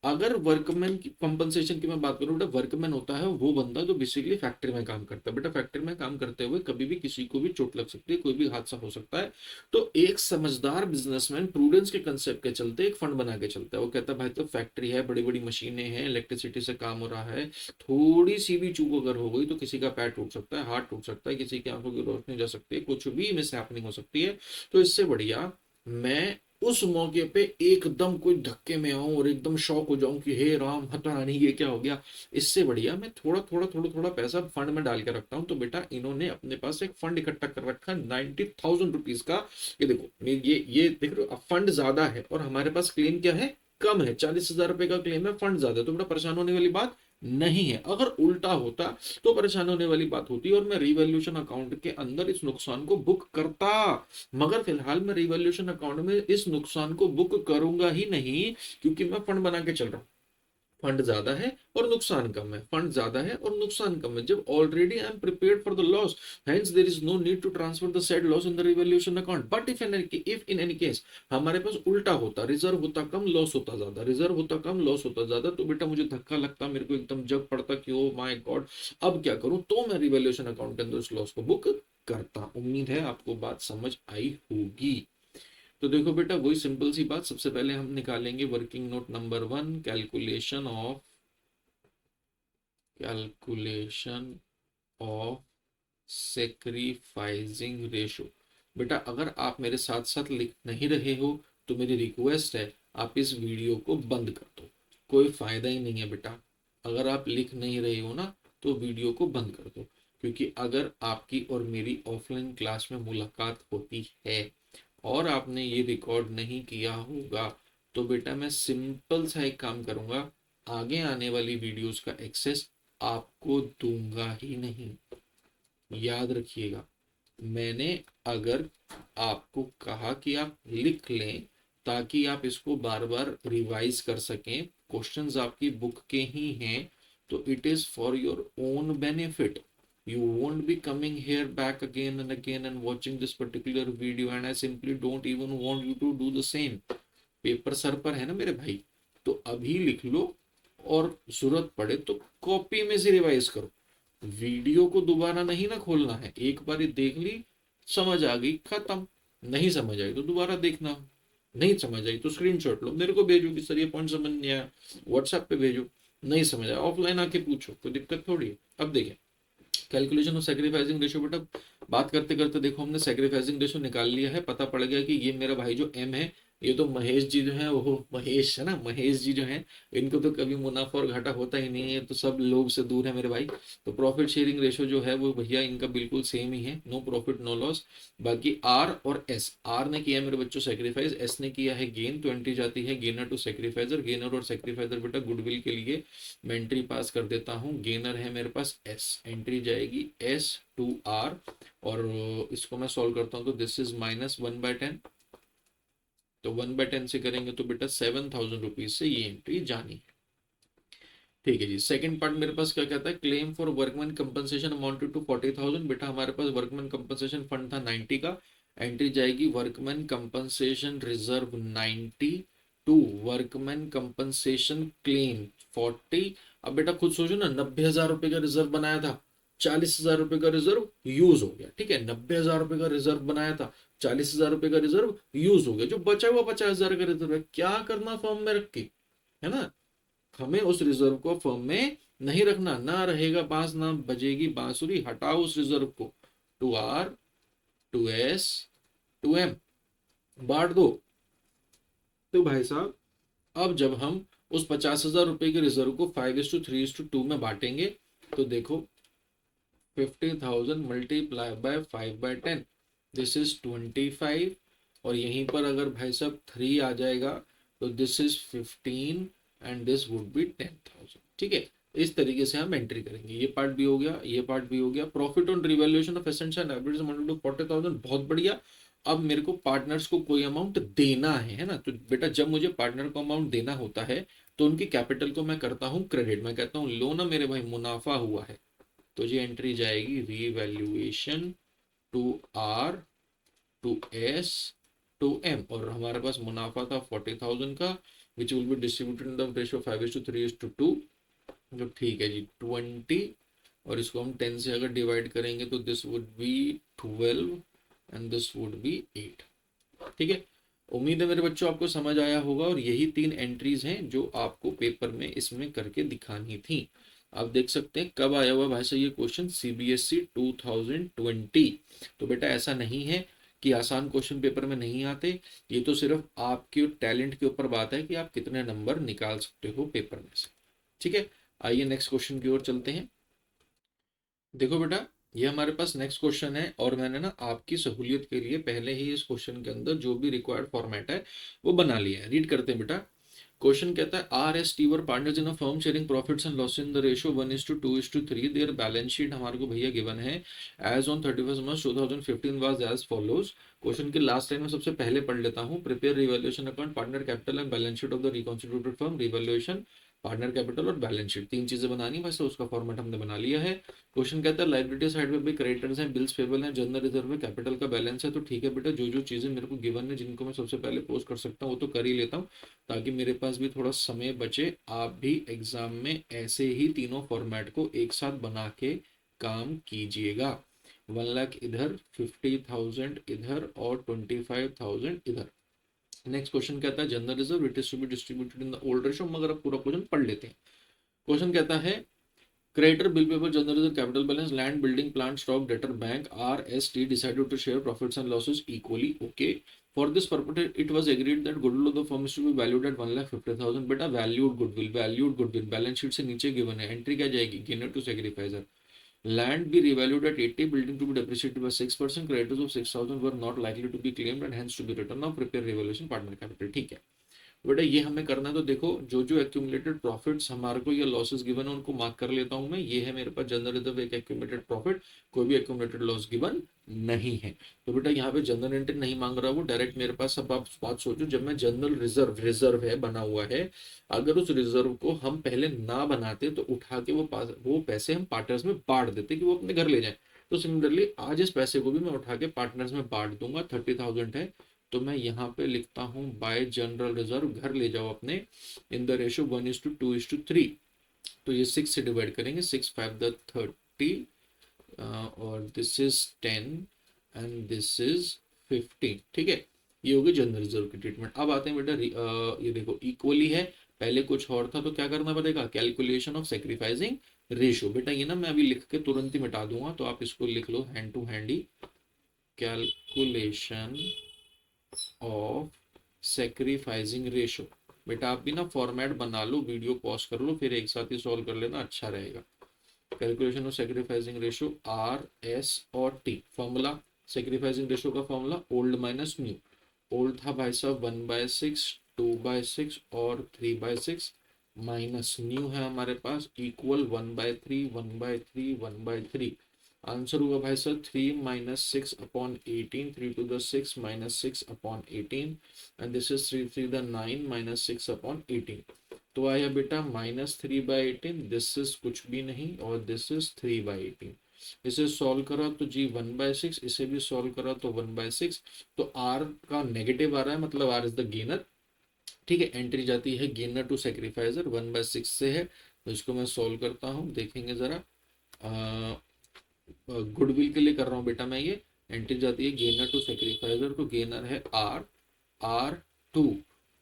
अगर वर्कमैन की कंपनसेशन की मैं बात करूं बेटा, वर्कमैन होता है वो बंदा जो बेसिकली फैक्ट्री में काम करता है। बेटा फैक्ट्री में काम करते हुए कभी भी किसी को भी चोट लग सकती है, कोई भी हादसा हो सकता है। तो एक समझदार बिजनेसमैन प्रूडेंस के कंसेप्ट के चलते एक फंड बना के चलता है। वो कहता है भाई तो फैक्ट्री है, बड़ी बड़ी मशीनें हैं, इलेक्ट्रिसिटी से काम हो रहा है, थोड़ी सी भी चूक अगर हो गई तो किसी का पैर टूट सकता है, हाथ टूट सकता है, किसी की आंखों की रोशनी जा सकती है, कुछ भी मिस हैपनिंग हो सकती है। तो इससे बढ़िया मैं उस मौके पे एकदम कोई धक्के में आऊं और एकदम शॉक हो जाऊं कि हे राम पता नहीं ये क्या हो गया। इससे बढ़िया मैं थोड़ा थोड़ा पैसा फंड में डाल के रखता हूं। तो बेटा इन्होंने अपने पास एक फंड इकट्ठा कर रखा 90,000 रुपीज का। ये देखो, ये देख रहे हो, अब फंड ज्यादा है और हमारे पास क्लेम क्या है, कम है। 40,000 रुपए का क्लेम है, फंड ज्यादा है, तो बेटा परेशान होने वाली बात नहीं है। अगर उल्टा होता तो परेशान होने वाली बात होती और मैं रिवैल्यूएशन अकाउंट के अंदर इस नुकसान को बुक करता। मगर फिलहाल मैं रिवैल्यूएशन अकाउंट में इस नुकसान को बुक करूंगा ही नहीं, क्योंकि मैं फंड बना के चल रहा हूं। फंड ज्यादा है और नुकसान कम है, फंड ज्यादा है और नुकसान कम है। जब already I am prepared for the loss, hence there is no need to transfer the said loss in the revaluation account. But if in any case हमारे पास उल्टा होता, रिजर्व होता कम, लॉस होता ज्यादा, रिजर्व होता कम, लॉस होता ज्यादा, तो बेटा मुझे धक्का लगता, मेरे को एकदम जग पड़ता कि ओ माय गॉड अब क्या करूं। तो मैं रिवैल्यूएशन अकाउंट के अंदर उस लॉस को बुक करता। उम्मीद है आपको बात समझ आई होगी। तो देखो बेटा वही सिंपल सी बात, सबसे पहले हम निकालेंगे working note number 1, calculation of sacrificing ratio. बेटा अगर आप मेरे साथ साथ लिख नहीं रहे हो तो मेरी रिक्वेस्ट है आप इस वीडियो को बंद कर दो, कोई फायदा ही नहीं है बेटा। अगर आप लिख नहीं रहे हो ना तो वीडियो को बंद कर दो, क्योंकि अगर आपकी और मेरी ऑफलाइन क्लास में मुलाकात होती है और आपने ये रिकॉर्ड नहीं किया होगा तो बेटा मैं सिंपल सा एक काम करूंगा, आगे आने वाली वीडियोस का एक्सेस आपको दूंगा ही नहीं। याद रखिएगा, मैंने अगर आपको कहा कि आप लिख लें ताकि आप इसको बार बार रिवाइज कर सकें, क्वेश्चंस आपकी बुक के ही हैं, तो it is for your own benefit. You won't be coming here back again and again and watching this particular video, and I simply don't even want you to do the same. Paper sir पर है ना मेरे भाई, तो अभी लिख लो और जरूरत पड़े तो कॉपी में से रिवाइज करो। वीडियो को दोबारा नहीं ना खोलना है, एक बार देख ली, समझ आ गई, खत्म। नहीं समझ आई तो दोबारा देखना, नहीं समझ आई तो स्क्रीनशॉट लो, मेरे को भेजो कि सर ये पॉइंट समझ नहीं आया, व्हाट्सएप पे भेजो। नहीं समझ आया ऑफलाइन आके पूछो, कोई दिक्कत थोड़ी है। अब देखें कैलकुलेशन ऑफ सैक्रिफाइसिंग रेशियो। बेटा बात करते करते देखो हमने सैक्रिफाइसिंग रेशियो निकाल लिया है, पता पड़ गया कि ये मेरा भाई जो एम है, ये तो महेश जी जो है, वो महेश है ना, महेश जी जो है, इनको तो कभी मुनाफा और घाटा होता ही नहीं है, तो सब लोग से दूर है मेरे भाई। तो प्रॉफिट शेयरिंग रेशियो जो है वो भैया इनका बिल्कुल सेम ही है, नो प्रॉफिट नो लॉस। बाकी आर और एस, आर ने किया मेरे बच्चों सेक्रीफाइस, एस ने किया है गेन, तो एंट्री जाती है गेनर टू सेक्रीफाइजर। गेनर और सेक्रीफाइजर बेटा गुडविल के लिए मैं एंट्री पास कर देता हूँ। गेनर है मेरे पास एस, एंट्री जाएगी एस टू आर, और इसको मैं सॉल्व करता हूँ तो दिस इज -1/10, तो 1/10 से करेंगे तो बेटा 7,000 रुपीज से ये एंट्री जानी है। ठीक है जी, सेकंड पार्ट मेरे पास क्या कहता है, claim for workman compensation amounted to 40,000। बेटा हमारे पास वर्कमैन कंपनसेशन फंड था 90 का, एंट्री जाएगी workman compensation reserve 90 to workman compensation claim 40। अब बेटा खुद सोचो ना, 90,000 रुपए का रिजर्व बनाया था, 40,000 रुपए का रिजर्व यूज हो गया। ठीक है, 90,000 रुपए का रिजर्व बनाया था, 40,000 रुपए का रिजर्व यूज हो गया, जो बचा हुआ 50,000 का रिजर्व है क्या करना फॉर्म में रख के, है ना। हमें उस रिजर्व को फर्म में नहीं रखना, ना रहेगा बांस ना बजेगी बांसुरी, हटाओ उस रिजर्व को, to R to S to M बांट दो। तो भाई साहब अब जब हम उस 50,000 रुपए के रिजर्व को 5:3:2 में बांटेंगे तो देखो 50,000 मल्टीप्लाई बाय 5/10, दिस इज 25, और यहीं पर अगर भाई साहब 3 आ जाएगा तो this is 15 and this would be 10,000। ठीक है, इस तरीके से हम एंट्री करेंगे। ये पार्ट भी हो गया, ये पार्ट भी हो गया। Profit on revaluation of assets and liabilities amounted to 40,000, बहुत बढ़िया। अब मेरे को पार्टनर्स को कोई अमाउंट देना है ना, तो बेटा जब मुझे पार्टनर को अमाउंट देना होता है तो उनकी कैपिटल को मैं करता हूँ क्रेडिट, मैं कहता हूँ लो ना मेरे भाई मुनाफा हुआ है, तो ये एंट्री जाएगी revaluation to R to S to M, और हमारे पास मुनाफा था 40,000 का, which will be distributed in the ratio 5:3:2। मतलब ठीक है जी 20, और इसको हम 10 से अगर डिवाइड करेंगे तो this would be 12 and this would be 8। ठीक है, उम्मीद है मेरे बच्चों आपको समझ आया होगा, और यही 3 एंट्रीज हैं जो आपको पेपर में इसमें करके दिखानी थी। आप देख सकते हैं कब आया हुआ भाई साहब ये क्वेश्चन, सीबीएसई 2020। तो बेटा ऐसा नहीं है कि आसान क्वेश्चन पेपर में नहीं आते, ये तो सिर्फ आपके टैलेंट के ऊपर बात है कि आप कितने नंबर निकाल सकते हो पेपर में से। ठीक है, आइए नेक्स्ट क्वेश्चन की ओर चलते हैं। देखो बेटा ये हमारे पास नेक्स्ट क्वेश्चन है, और मैंने ना आपकी सहूलियत के लिए पहले ही इस क्वेश्चन के अंदर जो भी रिक्वायर्ड फॉर्मेट है वो बना लिया है। रीड करते हैं बेटा। क्वेश्चन कहता है R S T were partners in a firm sharing profits and loss in the ratio 1:2:3। Their balance sheet हमारे को भैया गिवन है as on 31 March 2015 was as follows. Question के लास्ट लाइन में सबसे पहले पढ़ लेता हूँ, prepare revaluation account, partner capital and balance sheet of the reconstituted firm. Revaluation, partner capital और बैलेंस शीट, 3 चीजें बनानी है, बस उसका फॉर्मेट हमने बना लिया है। क्वेश्चन कहता है लाइबिलिटी साइड में भी क्रेडिटर्स हैं, बिल्स पेबल हैं, जनरल रिजर्व में कैपिटल का बैलेंस है। तो ठीक है बेटा, जो जो चीजें मेरे को गिवन है जिनको मैं सबसे पहले पोस्ट कर सकता हूँ वो तो कर ही लेता हूँ, ताकि मेरे पास भी थोड़ा समय बचे। आप भी एग्जाम में ऐसे ही तीनों फॉर्मेट को एक साथ बना के काम कीजिएगा। 1 लाख इधर, 50,000 इधर और 25,000 इधर। नेक्स्ट क्वेश्चन कहता है general reserve it is to be distributed in the old ratio, मगर अब पूरा क्वेश्चन पढ़ लेते हैं। क्वेश्चन कहता है Creditor, bill paper, general reserve, capital balance, land, building, plant, stock, debtor, bank, RST decided to share profits and losses equally. Okay. For this purpose, it was agreed that goodwill of the firm is to be valued at 1,50,000. बेटा valued goodwill balance sheet से नीचे given है. Entry क्या जाएगी? Gainer to sacrificer. Land be revalued at 80, building to be depreciated by 6%. Creditors of 6,000 were not likely to be claimed and hence to be returned. Now prepare revaluation partner capital. ठीक है. बेटा ये हमें करना है, तो देखो जो जो एक्यूमुलेटेड प्रॉफिट्स हमारे को या लॉसेस गिवन है उनको मार्क कर लेता हूं मैं. ये है मेरे पास जनरल रिजर्व, एक एक्यूमुलेटेड प्रॉफिट, कोई भी एक्यूमुलेटेड लॉस गिवन नहीं है. तो बेटा यहाँ पे जनरल एंट्री नहीं मांग रहा, वो डायरेक्ट मेरे पास. अब आप बात सोचो, जब मैं जनरल रिजर्व है बना हुआ है, अगर उस रिजर्व को हम पहले ना बनाते तो उठा के वो पैसे हम पार्टनर्स में बांट देते कि वो अपने घर ले जाए. तो सिमिलरली आज इस पैसे को भी मैं उठा के पार्टनर्स में बांट दूंगा. 30,000 है तो मैं यहाँ पे लिखता हूँ बाय जनरल रिजर्व, घर ले जाओ अपने, इन द रेशियो 1:2:3. तो ये 6 से डिवाइड करेंगे, 6 5 द 30 और this is 10 and this is 15. ठीक है, ये होगी जनरल रिजर्व की ट्रीटमेंट. अब आते हैं बेटा ये देखो इक्वली है, पहले कुछ और था तो क्या करना पड़ेगा? Calculation of sacrificing ratio. बेटा ये ना मैं अभी लिख के तुरंत ही मिटा दूंगा, तो आप इसको लिख लो हैंड टू हैंड ही. Calculation of sacrificing ratio. बेटा आप भी ना फॉर्मेट बना लो, वीडियो पॉज कर लो, फिर एक साथ ही सॉल्व कर लेना, अच्छा रहेगा. Calculation of sacrificing ratio, R S और टी. फॉर्मूला सेक्रीफाइसिंग रेशो का formula old minus new. Old था भाई साहब 1/6, 2/6 और 3/6, माइनस न्यू है हमारे पास इक्वल 1/3, 1/3, 1/3. आंसर हुआ भाई sir 3 - 6/18, 3 to the 6 - 6/18 and this is 3 3 the 9 - 6/18. तो आया बेटा -3/18. दिस इज कुछ भी नहीं और दिस इज 3/18. इसे सॉल्व करा तो जी 1/6, इसे भी सॉल्व करा तो 1/6. तो आर का नेगेटिव आ रहा है, मतलब आर इज द गेनर. ठीक है, एंट्री जाती है गेनर टू सेक्रीफाइजर, 1/6 से है. तो इसको मैं सॉल्व करता हूँ, देखेंगे जरा. गुडविल के लिए कर रहा हूँ बेटा मैं. ये एंट्री जाती है गेनर टू सेक्रीफाइजर, तो गेनर है R2.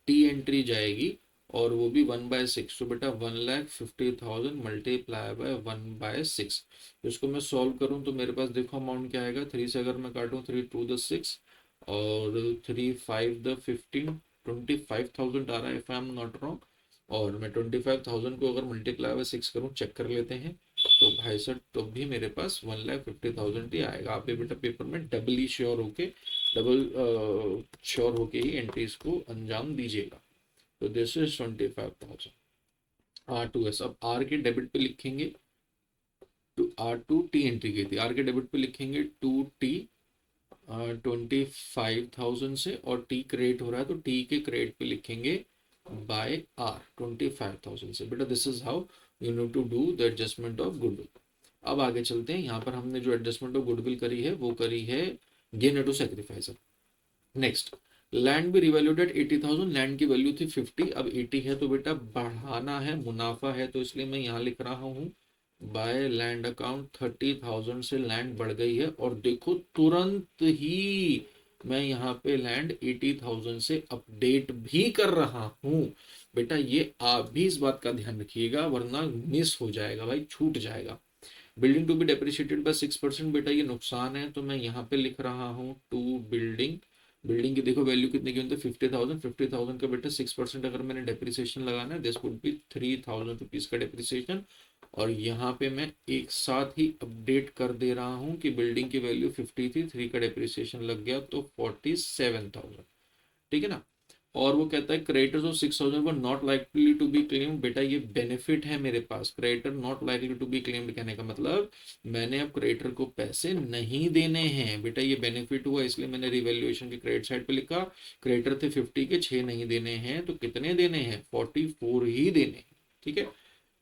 टी एंट्री जाएगी और वो भी 1/6. तो बेटा 1,50,000 मल्टीप्लाई बाय 1/6. तो इसको मैं सॉल्व करूँ तो मेरे पास देखो अमाउंट क्या आएगा. 3 से अगर मैं काटूँ, 3 2 the 6 और 3 5 the 15, 25,000 आ रहा है if I am not wrong. और मैं 25,000 को अगर मल्टीप्लाई बाय 6 करूँ, चेक कर लेते हैं, तो भाई साहब तो भी मेरे पास 1,50,000 ही आएगा. आप ये बेटा पेपर में डबल श्योर होके ही एंट्रीज को अंजाम दीजिएगा. तो दिस इज 25,000. R2S. अब आर के डेबिट पे लिखेंगे टू R2 टी एंट्री की थी, आर के डेबिट पे लिखेंगे 2T 25,000 से, और टी क्रेडिट हो रहा है तो टी के क्रेडिट पे लिखेंगे बाय आर 25,000 से. बेटा this is how you need to do the adjustment of goodwill. अब आगे चलते हैं. यहाँ पर हमने जो एडजस्टमेंट ऑफ गुडविल करी है वो करी है गेनर टू सेक्रीफाइसर. नेक्स्ट, लैंड भी रिवैल्यूड एट 80,000. लैंड की वैल्यू थी 50, अब 80 है तो बेटा बढ़ाना है, मुनाफा है, तो इसलिए मैं यहाँ लिख रहा हूँ बाय लैंड अकाउंट. 30,000 से लैंड बढ़ गई है और देखो तुरंत ही मैं यहाँ पे लैंड 80,000 से अपडेट भी कर रहा हूँ. बेटा ये आप भी इस बात का ध्यान रखिएगा वरना मिस हो जाएगा भाई, छूट जाएगा. Building to be depreciated by 6%. बेटा ये नुकसान है तो मैं यहाँ पे लिख रहा हूँ टू बिल्डिंग. बिल्डिंग की देखो वैल्यू कितनी की, 50,000. 50,000 का बेटा 6% अगर मैंने डेप्रिसिएशन लगाना है, दिस वुड बी 3,000 रुपीज का डेप्रिसिएशन. और यहाँ पे मैं एक साथ ही अपडेट कर दे रहा हूँ कि बिल्डिंग की वैल्यू 50 थी, 3 का डेप्रिसिएशन लग गया तो 47,000. ठीक है ना. और वो कहता है creditors of 6,000 were not likely to be claimed. बेटा ये बेनिफिट है मेरे पास, creditor not likely to be claimed कहने का मतलब मैंने अब क्रेडिटर को पैसे नहीं देने हैं. बेटा ये बेनिफिट हुआ, इसलिए मैंने रिवैल्यूएशन के क्रेडिट साइड पे लिखा. क्रेडिटर थे 50 के, 6 नहीं देने हैं, तो कितने देने हैं? 44 ही देने हैं. ठीक है,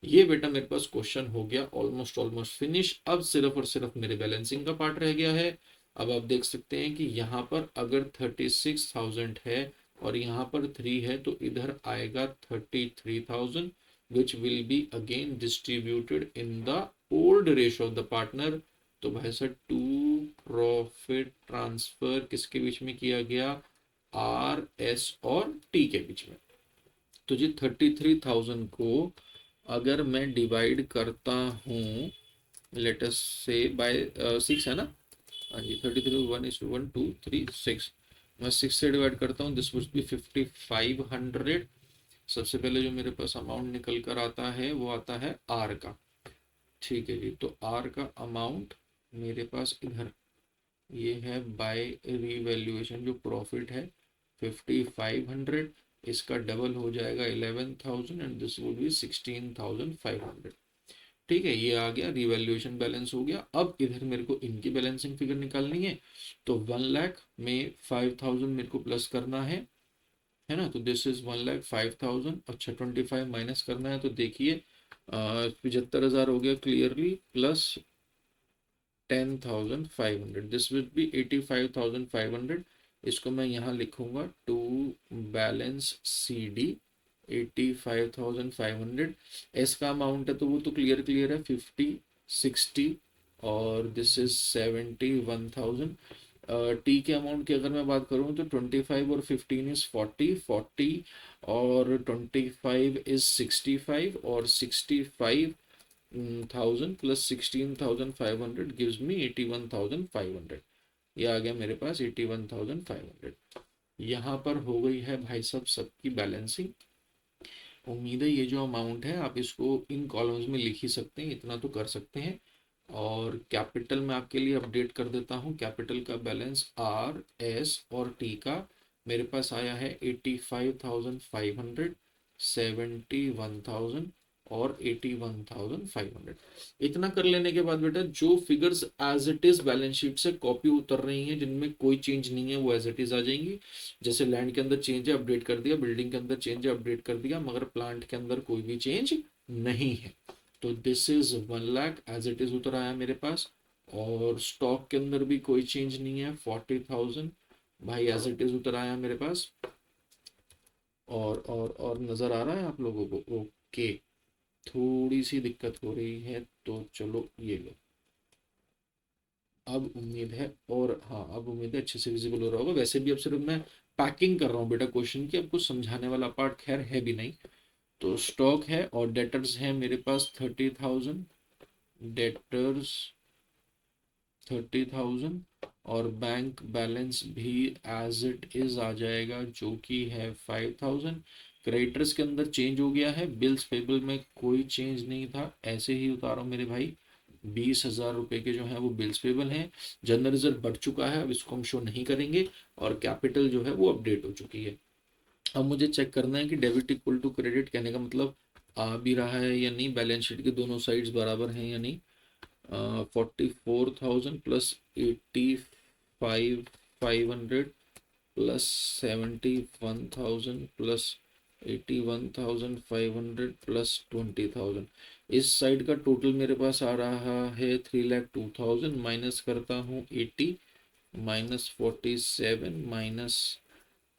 ये बेटा मेरे पास क्वेश्चन हो गया ऑलमोस्ट फिनिश. अब सिर्फ और सिर्फ मेरे बैलेंसिंग का पार्ट रह गया है. अब आप देख सकते हैं कि यहाँ पर अगर 36,000 है और यहाँ पर 3 है तो इधर आएगा 33,000 विच will be again distributed in the old ratio of the partner. तो भाई सर टू प्रॉफिट ट्रांसफर किसके बीच में किया गया? आर एस और टी के बीच में. तो जी 33,000 को अगर मैं डिवाइड करता हूँ लेट अस से बाय 6 है ना, हाँ जी 33 1:1 2 3 6, मैं 6 से डिवाइड करता हूँ, दिस वुड बी 5500। सबसे पहले जो मेरे पास अमाउंट निकल कर आता है वो आता है आर का। ठीक है जी, तो आर का अमाउंट मेरे पास इधर ये है बाय रीवैल्यूएशन, जो प्रॉफिट है 5500, इसका डबल हो जाएगा 11,000 एंड दिस वुड बी 16,500। ठीक है, ये आ गया रिवैल्यूएशन बैलेंस हो गया। अब इधर मेरे को इनकी बैलेंसिंग फिगर निकालनी है, तो 1 लाख में 5,000 मेरे को प्लस करना है ना, तो दिस इज 1,05,000। अच्छा 25 माइनस करना है, तो देखिए 75,000 हो गया clearly, plus 10,500, this will be 85,500। इसको मैं यहाँ लिखूंगा to balance C D 85,500। S का अमाउंट है तो वो तो क्लियर क्लियर है 50, 60 और दिस इज 71,000। टी के अमाउंट की अगर मैं बात करूँ तो 25 और 15 इज 40 और 25 इज 65 और 65,000 प्लस 16,500 गिव्स मी 81,500। ये आ गया मेरे पास 81,500। यहाँ पर हो गई है भाई साहब सबकी बैलेंसिंग। उम्मीद है ये जो अमाउंट है आप इसको इन कॉलम्स में लिख ही सकते हैं, इतना तो कर सकते हैं। और कैपिटल में आपके लिए अपडेट कर देता हूँ, कैपिटल का बैलेंस आर एस और टी का मेरे पास आया है 85,500, 71,000 और 81,500। इतना कर लेने के बाद बेटा जो figures as it is balance sheet से कॉपी उतर रही हैं, जिनमें कोई चेंज नहीं है, वो एज इट इज आ जाएंगी। जैसे लैंड के अंदर चेंज है अपडेट कर दिया, बिल्डिंग के अंदर चेंज है अपडेट कर दिया, मगर प्लांट के अंदर कोई भी चेंज नहीं है। तो this is 1 lakh as it is उतर आया मेरे पास। और स्टॉक के अंदर भी कोई चेंज नहीं है, 40,000 भाई एज इट इज उतर आया मेरे पास। और नजर आ रहा है आप लोगों को? ओके, थोड़ी सी दिक्कत हो रही है तो चलो ये लो, अब उम्मीद है, और हाँ अब उम्मीद है अच्छे से विजिबल हो रहा होगा। वैसे भी अब सिर्फ मैं पैकिंग कर रहा हूँ बेटा क्वेश्चन की, अब कुछ समझाने वाला पार्ट खैर है भी नहीं। तो स्टॉक है और डेटर्स है मेरे पास 30,000, डेटर्स 30,000 और बैंक बैलेंस भी एज इट इज आ जाएगा जो कि है 5,000। क्रेडिटर्स के अंदर चेंज हो गया है, बिल्स पेबल में कोई चेंज नहीं था, ऐसे ही उतारो मेरे भाई। 20,000 रुपए के जो है वो बिल्स पेबल हैं। जनरल रिजर्व बढ़ चुका है, अब इसको हम शो नहीं करेंगे। और कैपिटल जो है वो अपडेट हो चुकी है। अब मुझे चेक करना है कि डेबिट इक्वल टू क्रेडिट कहने का मतलब आ भी रहा है या नहीं, बैलेंस शीट के दोनों साइड्स बराबर हैं या नहीं। 44,000 प्लस 85,500 प्लस 71,000 प्लस 81,500 प्लस 20,000, इस साइड का टोटल मेरे पास आ रहा है 3,02,000। माइनस करता हूँ 80, minus 47, minus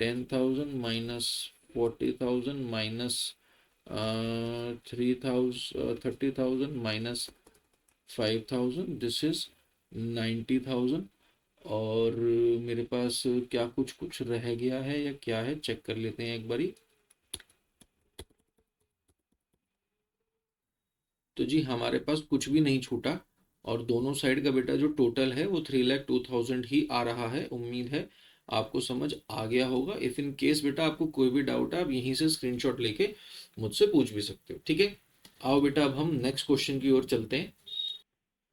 10,000, minus 40,000, minus 30,000 minus 5,000, this is 90,000। और मेरे पास क्या कुछ कुछ रह गया है या क्या है, चेक कर लेते हैं एक बारी। तो जी हमारे पास कुछ भी नहीं छूटा, और दोनों साइड का बेटा जो टोटल है वो 3,02,000 ही आ रहा है। उम्मीद है आपको समझ आ गया होगा। इफ इन केस बेटा आपको कोई भी डाउट है, आप यहीं से स्क्रीनशॉट लेके मुझसे पूछ भी सकते हो, ठीक है। आओ बेटा अब हम नेक्स्ट क्वेश्चन की ओर चलते हैं।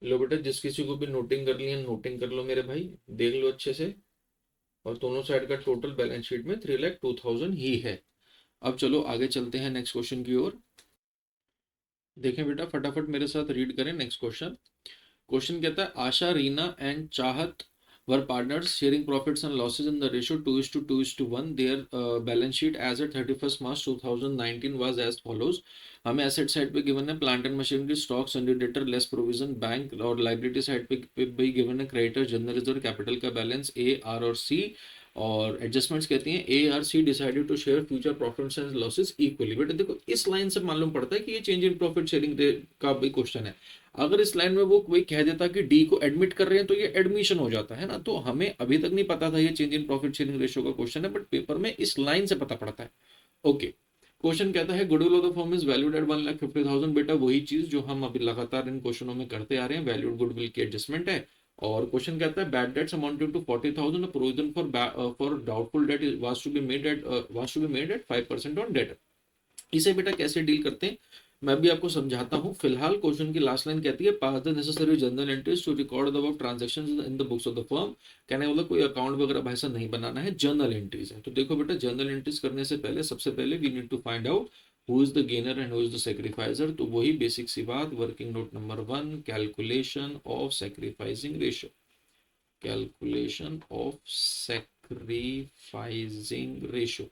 लो बेटा, जिस किसी को भी नोटिंग कर लिया नोटिंग कर लो मेरे भाई, देख लो अच्छे से। और दोनों साइड का टोटल बैलेंस शीट में 3,02,000 ही है। अब चलो आगे चलते हैं नेक्स्ट क्वेश्चन की ओर। देखें बेटा फटाफट मेरे साथ रीड करें नेक्स्ट क्वेश्चन। क्वेश्चन कहता है आशा, रीना एंड चाहत were partners sharing profits and losses in the ratio 2:2:1. Their balance sheet as at 31st March 2019 was as follows. हमें एसेट साइड पे गिवन है plant and machinery, stock, sundry debtor, less provision, bank. और लाइबिलिटी साइड पे भी गिवन है क्रेडिटर, जनरल रिजर्व, कैपिटल का बैलेंस ए, आर और सी। और एडजस्टमेंट्स कहती हैं A R C decided to share future profits and losses equally. बेटा देखो इस लाइन से मालूम पड़ता है कि ये चेंज इन प्रॉफिट शेयरिंग का भी क्वेश्चन है। अगर इस लाइन में वो कोई कह देता कि डी को एडमिट कर रहे हैं तो ये एडमिशन हो जाता है ना, तो हमें अभी तक नहीं पता था ये change in profit sharing ratio का क्वेश्चन है, बट पेपर में इस लाइन से पता पड़ता है। ओके, क्वेश्चन कहता है goodwill of the firm is valued at 1,50,000। बेटा वही चीज जो हम अभी लगातार इन क्वेश्चनों में करते आ रहे हैं, वैल्यूड गुडविल की एडजस्टमेंट है। और क्वेश्चन कहता है bad debts amounting to 40,000, provision for doubtful debt was to be made at 5% on debt. इसे बेटा कैसे डील करते हैं मैं भी आपको समझाता हूँ। फिलहाल क्वेश्चन की लास्ट लाइन कहती है pass the necessary journal entries to record the about transactions in the books of the firm. कहने वाला कोई अकाउंट वगैरह भाई साहब नहीं बनाना है, जर्नल एंट्रीज है। तो देखो बेटा जर्नल एंट्रीज करने से पहले सबसे पहले we need to find out who is the gainer and who is the sacrificer. तो वही बेसिक सी बात, working note number 1, calculation of sacrificing ratio. Calculation of sacrificing ratio.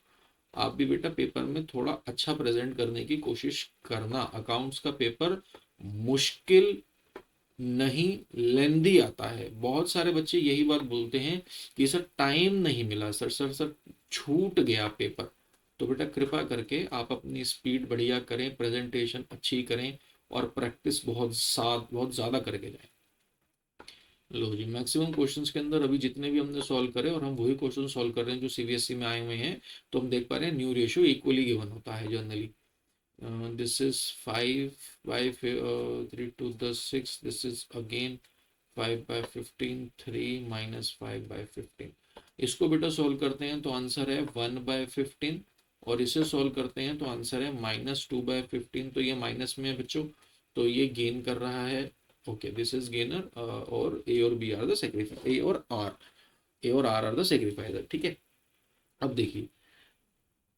आप भी बेटा पेपर में थोड़ा अच्छा प्रेजेंट करने की कोशिश करना। अकाउंट्स का पेपर मुश्किल नहीं, लेंदी आता है। बहुत सारे बच्चे यही बात बोलते हैं कि सर टाइम नहीं मिला, सर सर सर छूट गया पेपर। तो बेटा कृपा करके आप अपनी स्पीड बढ़िया करें, प्रेजेंटेशन अच्छी करें और प्रैक्टिस बहुत ज़्यादा करके जाएं। लो जी, मैक्सिमम क्वेश्चंस के अंदर अभी जितने भी हमने सॉल्व करे और हम वही क्वेश्चन सॉल्व कर रहे हैं जो सीबीएसई में आए हुए हैं। तो हम देख पा रहे हैं न्यू रेशियो इक्वली गिवन होता है generally. This is 5/3 to the 6, this is again 5/15, 3 - 5/15। इसको बेटा सॉल्व करते हैं तो आंसर है 1/15 और इसे सॉल्व करते हैं तो आंसर है -2/15। तो ये माइनस में है बच्चों, तो ये गेन कर रहा है। ओके, दिस इज गेनर और ए और बी आर द सेक्रीफाइस, ए और आर आर द सेक्रीफाइजर। ठीक है, अब देखिए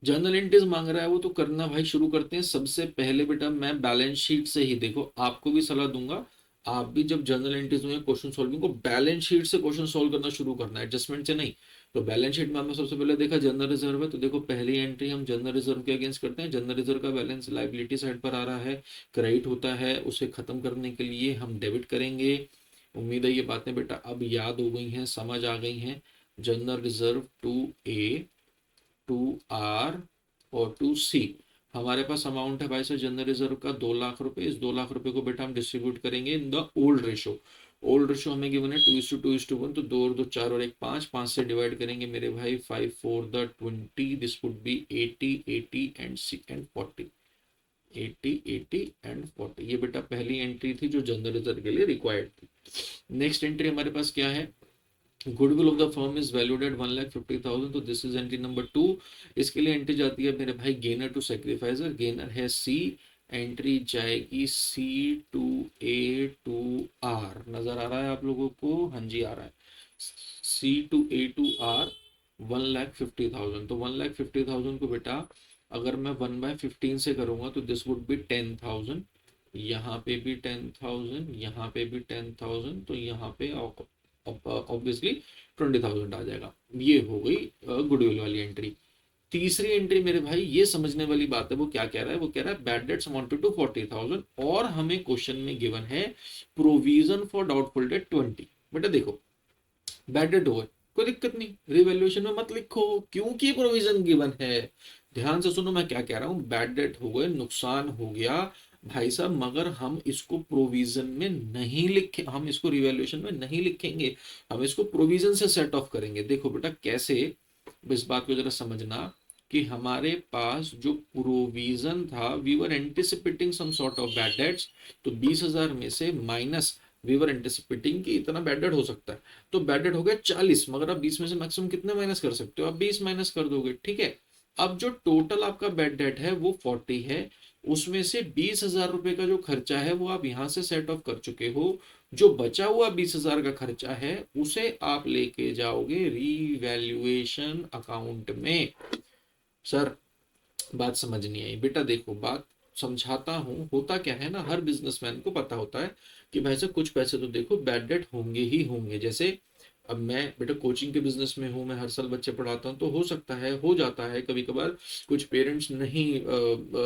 जर्नल एंट्रीज मांग रहा है वो तो करना भाई शुरू करते हैं। सबसे पहले बेटा मैं बैलेंस शीट से ही, देखो आपको भी सलाह दूंगा, आप भी जब जर्नल एंट्रीज में क्वेश्चन सॉल्विंग को बैलेंस शीट से क्वेश्चन सॉल्व करना शुरू करना है, एडजस्टमेंट से नहीं। तो बैलेंस शीट में हमने सबसे पहले देखा जनरल रिजर्व है, तो देखो पहली एंट्री हम जनरल रिजर्व के अगेंस्ट करते हैं। जनरल रिजर्व का बैलेंस लाइबिलिटी साइड पर आ रहा है, क्रेडिट होता है, उसे खत्म करने के लिए हम डेबिट करेंगे। उम्मीद है ये बातें बेटा अब याद हो गई हैं, समझ आ गई हैं। जनरल रिजर्व 2A, 2R और 2C। हमारे पास अमाउंट है भाई साहब जनरल रिजर्व का 2 लाख रुपए। इस 2 लाख रुपए को बेटा हम डिस्ट्रीब्यूट करेंगे इन the old ratio. Old ratio हमें गिवन है 2:2:1, तो 2 और 2 4 और 1 5, 5 से डिवाइड करेंगे मेरे भाई 5 4 the 20, this would be 80 80 and 40। 80 80 and 40 ये बेटा पहली एंट्री थी जो जनरल रिजर्व के लिए रिक्वायर्ड थी। नेक्स्ट एंट्री हमारे पास क्या है, goodwill of the firm is valued at 1,50,000, तो दिस इज एंट्री नंबर 2। इसके लिए एंट्री जाती है मेरे भाई गेनर टू सेक्रीफाइजर, गेनर है सी। एंट्री जाएगी C/A/R। नजर आ रहा है आप लोगों को? हाँ जी आ रहा है। C/A/R 1,50,000। तो 1,50,000 को बेटा अगर मैं 1/15 से करूंगा तो दिस वुड बी 10,000। यहाँ पे भी 10,000, यहाँ पे भी 10,000, तो यहाँ पे ऑब्वियसली 20,000 आ जाएगा। ये हो गई गुडविल वाली एंट्री। तीसरी एंट्री मेरे भाई ये समझने वाली बात है, वो क्या कह रहा है, वो कह रहा है बैड डेट्स अमाउंटेड टू 40,000 और हमें क्वेश्चन में गिवन है प्रोविजन फॉर डाउटफुल डेट 20। बेटा देखो बैड डेट हो गए, कोई दिक्कत नहीं, रिवैल्यूएशन में मत लिखो क्योंकि प्रोविजन गिवन है। ध्यान से सुनो मैं क्या कह रहा हूं, बैड डेट हो गए, नुकसान हो गया भाई साहब, मगर हम इसको प्रोविजन में नहीं लिखे, हम इसको रिवैल्यूएशन में नहीं लिखेंगे, हम इसको प्रोविजन से सेट ऑफ करेंगे। देखो बेटा कैसे, इस बात को जरा समझना कि हमारे पास जो प्रोविजन था we were anticipating some sort of bad debts, तो 20,000 में से माइनस वी वर एंटिसिपेटिंग कि इतना बैड डेट हो सकता है, तो बैड डेट हो गया 40, मगर आप 20 में से मैक्सिमम कितने माइनस कर सकते हो, आप 20 माइनस कर दोगे। ठीक है, अब जो टोटल आपका बैड डेट है वो 40 है, उसमें से 20,000 रुपए का जो खर्चा है वो आप यहां से सेट ऑफ कर चुके हो। जो बचा हुआ 20,000 का खर्चा है उसे आप लेके जाओगे रीवैल्यूएशन अकाउंट में। सर बात समझ नहीं आई बेटा, देखो बात समझाता हूं, होता क्या है ना, हर बिजनेसमैन को पता होता है कि भाई साहब कुछ पैसे तो देखो बैड डेट होंगे ही होंगे। जैसे अब मैं बेटा कोचिंग के बिजनेस में हूँ, मैं हर साल बच्चे पढ़ाता हूँ, तो हो सकता है, हो जाता है कभी कभार कुछ पेरेंट्स नहीं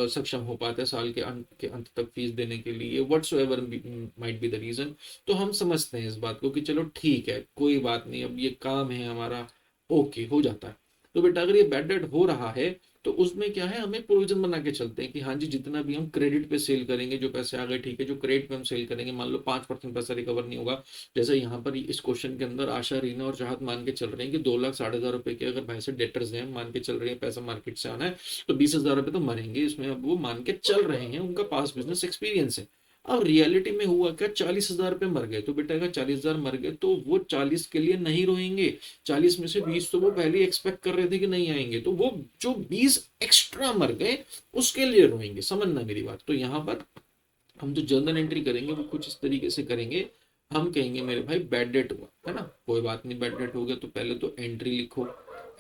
सक्षम हो पाते साल के अंत तक फीस देने के लिए, whatsoever might be the reason. तो हम समझते हैं इस बात को कि चलो ठीक है कोई बात नहीं, अब ये काम है हमारा, ओके हो जाता है। तो बेटा अगर ये बैड डेट हो रहा है तो उसमें क्या है, हमें प्रोविजन बना के चलते हैं कि हाँ जी जितना भी हम क्रेडिट पे सेल करेंगे जो पैसे आ गए ठीक है, जो क्रेडिट पे हम सेल करेंगे मान लो 5% पैसा रिकवर नहीं होगा, जैसे यहाँ पर इस क्वेश्चन के अंदर आशा, रीना और चाहत मान के चल रहे हैं कि 2,60,000 रुपए के अगर भाई से डेटर्स हैं, मान के चल रहे हैं पैसा मार्केट से आना है, तो 20,000 रुपए तो मरेंगे इसमें, अब वो मान के चल रहे हैं, उनका पास बिजनेस एक्सपीरियंस है। अब रियलिटी में हुआ क्या, 40,000 रुपए मर गए, तो बेटा अगर 40,000 मर गए तो वो 40 के लिए नहीं रोएंगे, 40 में से 20 तो वो पहले ही एक्सपेक्ट कर रहे थे कि नहीं आएंगे, तो वो जो 20 एक्स्ट्रा मर गए उसके लिए रोएंगे, समझना मेरी बात। तो यहाँ पर हम जो जर्नल एंट्री करेंगे वो कुछ इस तरीके से करेंगे, हम कहेंगे मेरे भाई बैड डेट हुआ है ना, कोई बात नहीं, बैड डेट हो गया तो पहले तो एंट्री लिखो,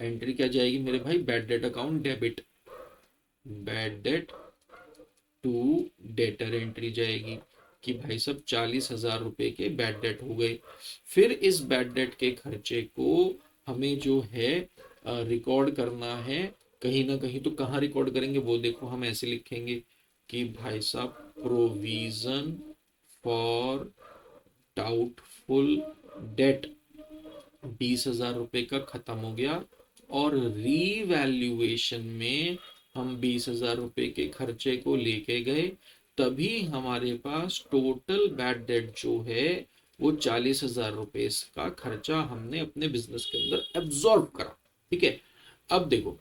एंट्री क्या जाएगी मेरे भाई, bad debt account debit, bad debt to debtor entry जाएगी कि भाई सब 40,000 रुपए के बैड डेट हो गए। फिर इस बैड डेट के खर्चे को हमें जो है रिकॉर्ड करना है कहीं ना कहीं, तो कहाँ रिकॉर्ड करेंगे वो देखो, हम ऐसे लिखेंगे कि भाई साहब प्रोविजन फॉर डाउटफुल डेट 20,000 रुपए का खत्म हो गया, और रीवैल्यूएशन में हम 20,000 रुपए के खर्चे को लेके गए, तभी हमारे पास टोटल बैड डेट जो है वो 40,000 रुपए का खर्चा हमने अपने बिजनेस के अंदर एब्जॉर्ब करा। ठीक है, अब देखो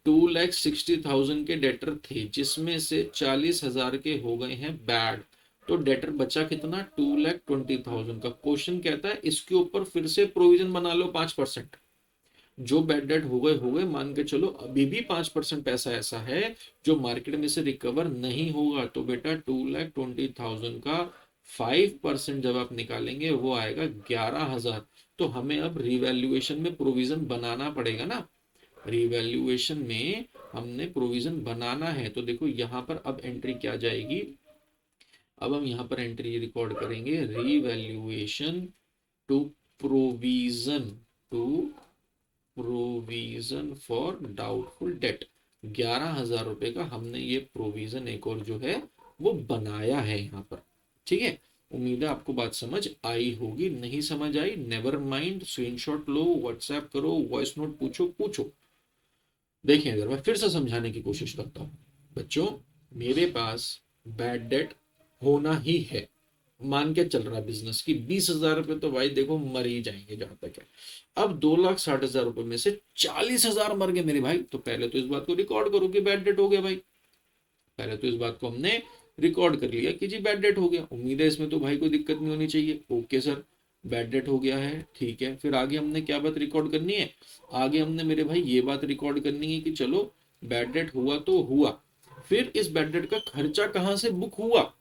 2,60,000 के डेटर थे जिसमें से 40,000 के हो गए हैं बैड, तो डेटर बचा कितना, 2,20,000 का। क्वेश्चन कहता है इसके ऊपर फिर से प्रोविजन बना लो 5%, जो बैड डेट हो गए मान के चलो, अभी भी 5% पैसा ऐसा है जो मार्केट में से रिकवर नहीं होगा, तो बेटा 2,20,000 का 5% जब आप निकालेंगे वो आएगा 11,000। तो हमें अब रिवैल्यूएशन में प्रोविजन बनाना पड़ेगा ना, रिवैल्यूएशन में हमने प्रोविजन बनाना है, तो देखो यहाँ पर अब एंट्री क्या जाएगी, अब हम यहाँ पर एंट्री रिकॉर्ड करेंगे, revaluation to provision, to provision for doubtful debt, 11,000 रुपए का हमने ये प्रोविजन एक और जो है वो बनाया है यहाँ पर। ठीक है, उम्मीद है आपको बात समझ आई होगी, नहीं समझ I never mind, screenshot low, WhatsApp करो, वॉइस नोट पूछो पूछो। देखिए अगर मैं फिर से समझाने की कोशिश करता हूँ बच्चों, मेरे पास बैड डेट होना ही है, मान के चल रहा है बिजनेस की 20,000 रुपए तो भाई देखो मर ही जाएंगे जहां तक है। अब 2,60,000 रुपए में से 40,000 मर गए मेरे भाई, तो पहले तो इस बात को रिकॉर्ड करो कि बैड डेट हो गया भाई, पहले तो इस बात को हमने रिकॉर्ड कर लिया कि जी बैड डेट हो गया, उम्मीद है इसमें तो भाई कोई दिक्कत नहीं होनी चाहिए। ओके सर, बैड डेट हो गया है, ठीक है, फिर आगे हमने क्या बात रिकॉर्ड करनी है, आगे हमने मेरे भाई ये बात रिकॉर्ड करनी है कि चलो बैड डेट हुआ तो हुआ, फिर इस बैड डेट का खर्चा कहाँ से बुक हुआ,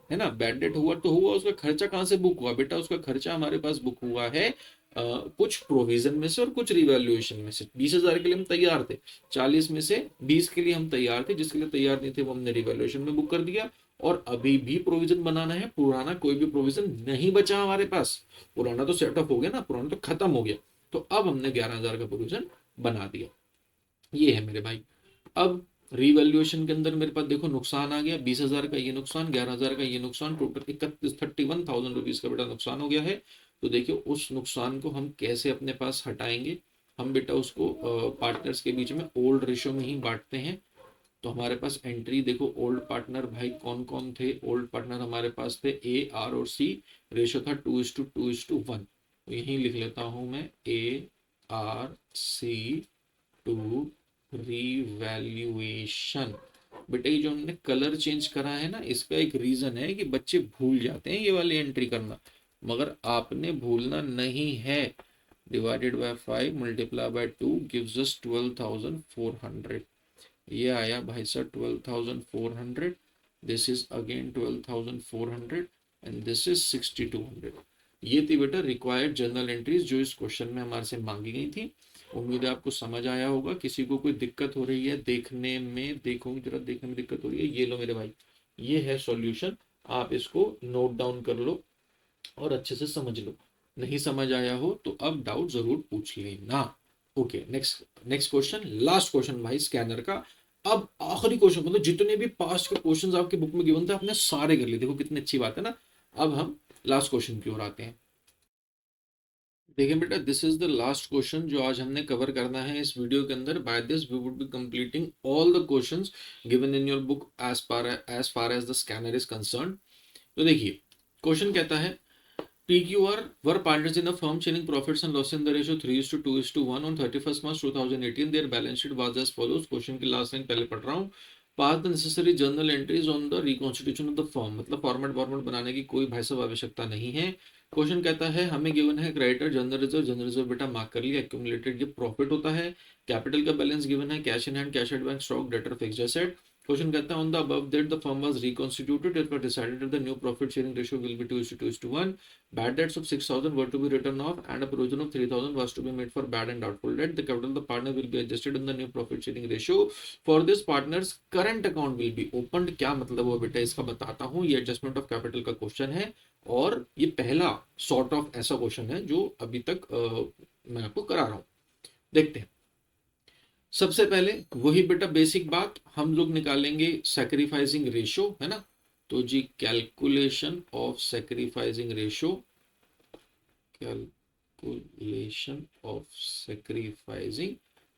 है ना, बैड डेट हुआ तो हुआ, उसका खर्चा कहाँ से बुक हुआ, बेटा उसका खर्चा हमारे पास बुक हुआ है कुछ प्रोविजन में से और कुछ रिवैल्यूएशन में से। 20,000 के लिए हम तैयार थे, 40 में से 20 के लिए हम तैयार थे, जिसके लिए तैयार नहीं थे वो हमने रिवैल्यूएशन में बुक कर दिया, और अभी भी प्रोविजन बनाना है, पुराना कोई भी प्रोविजन नहीं बचा हमारे पास, पुराना तो सेट ऑफ हो गया ना, पुराना तो खत्म हो गया, तो अब हमने 11,000 का प्रोविजन बना दिया, ये है मेरे भाई। अब रिवैल्यूएशन के अंदर मेरे पास देखो नुकसान आ गया, 20,000 का ये नुकसान, 11,000 का ये नुकसान, टोटल 31,000 रुपीज का बेटा नुकसान हो गया है। तो देखियो उस नुकसान को हम कैसे अपने पास हटाएंगे, हम बेटा उसको पार्टनर्स के बीच में ओल्ड रेशो में ही बांटते हैं। तो हमारे पास एंट्री देखो, ओल्ड पार्टनर भाई कौन कौन थे, ओल्ड पार्टनर हमारे पास थे ए, आर और सी, रेशो था 2:2:1, तो यही लिख लेता हूं मैं, A R C to revaluation. बेटा ये जो हमने कलर चेंज करा है ना, इसका एक रीजन है कि बच्चे भूल जाते हैं ये वाली एंट्री करना, मगर आपने भूलना नहीं है। Divided by 5 multiply by 2 gives us 12,400, ये आया भाई sir 12,400, this is again 12,400 and this is 6,200। ये थी बेटा रिक्वायर्ड जर्नल एंट्रीज जो इस क्वेश्चन में हमारे से मांगी गई थी। उम्मीद है आपको समझ आया होगा, किसी को कोई दिक्कत हो रही है देखने में, देखो जरा देखने में दिक्कत हो रही है, ये लो मेरे भाई ये है सॉल्यूशन, आप इसको नोट डाउन कर लो और अच्छे से समझ लो, नहीं समझ आया हो तो अब डाउट जरूर पूछ लेना। Okay, next question, last question भाई स्कैनर का। अब आखिरी क्वेश्चन, मतलब जितने भी पास्ट के क्वेश्चंस आपके बुक में गिवन थे आपने सारे कर लिए, देखो कितनी अच्छी बात है ना। अब हम लास्ट क्वेश्चन की ओर आते हैं। देखिए बेटा, this is the last question जो आज हमने कवर करना है इस वीडियो के अंदर। By this we would be completing all the questions given in your book as far as the scanner is concern. तो देखिए, क्वेश्चन कहता है PQR were partners in a firm sharing profits and losses in the ratio 3:2:1 on 31st March 2018. Their balance sheet was as follows. Question की लास्ट लाइन पहले पढ़ रहा हूँ। Pass the necessary journal entries on the reconstitution of the firm, मतलब फॉर्मेट बनाने की कोई भाई साहब आवश्यकता नहीं है। क्वेश्चन कहता है हमें गिवन है क्रेडिटर जनरल रिजर्व बेटा मार्क कर लिया, एक्यूमुलेटेड ये प्रॉफिट होता है। कैपिटल का बैलेंस गिवन है, cash in hand, cash at bank, stock, debtor, fixed asset. Question कहता है on the above that the firm was reconstituted, it was decided that the new profit sharing ratio will be 2:2:1. Bad debts of 6,000 were to be written off and a provision of 3,000 was to be made for bad and doubtful debt. The capital of the partner will be adjusted in the new profit sharing ratio. For this partner's current account will be opened. क्या मतलब वो बेटा, इसका बताता हूँ। ये एडजस्टमेंट ऑफ कैपिटल का क्वेश्चन है और ये पहला सॉर्ट ऑफ ऐसा क्वेश्चन है जो अभी तक मैं आपको करा रहा हूँ। देखते हैं। सबसे पहले वही बेटा बेसिक बात, हम लोग निकालेंगे सैक्रिफाइसिंग रेशियो, है ना। तो जी calculation of sacrificing ratio, calculation of sacrificing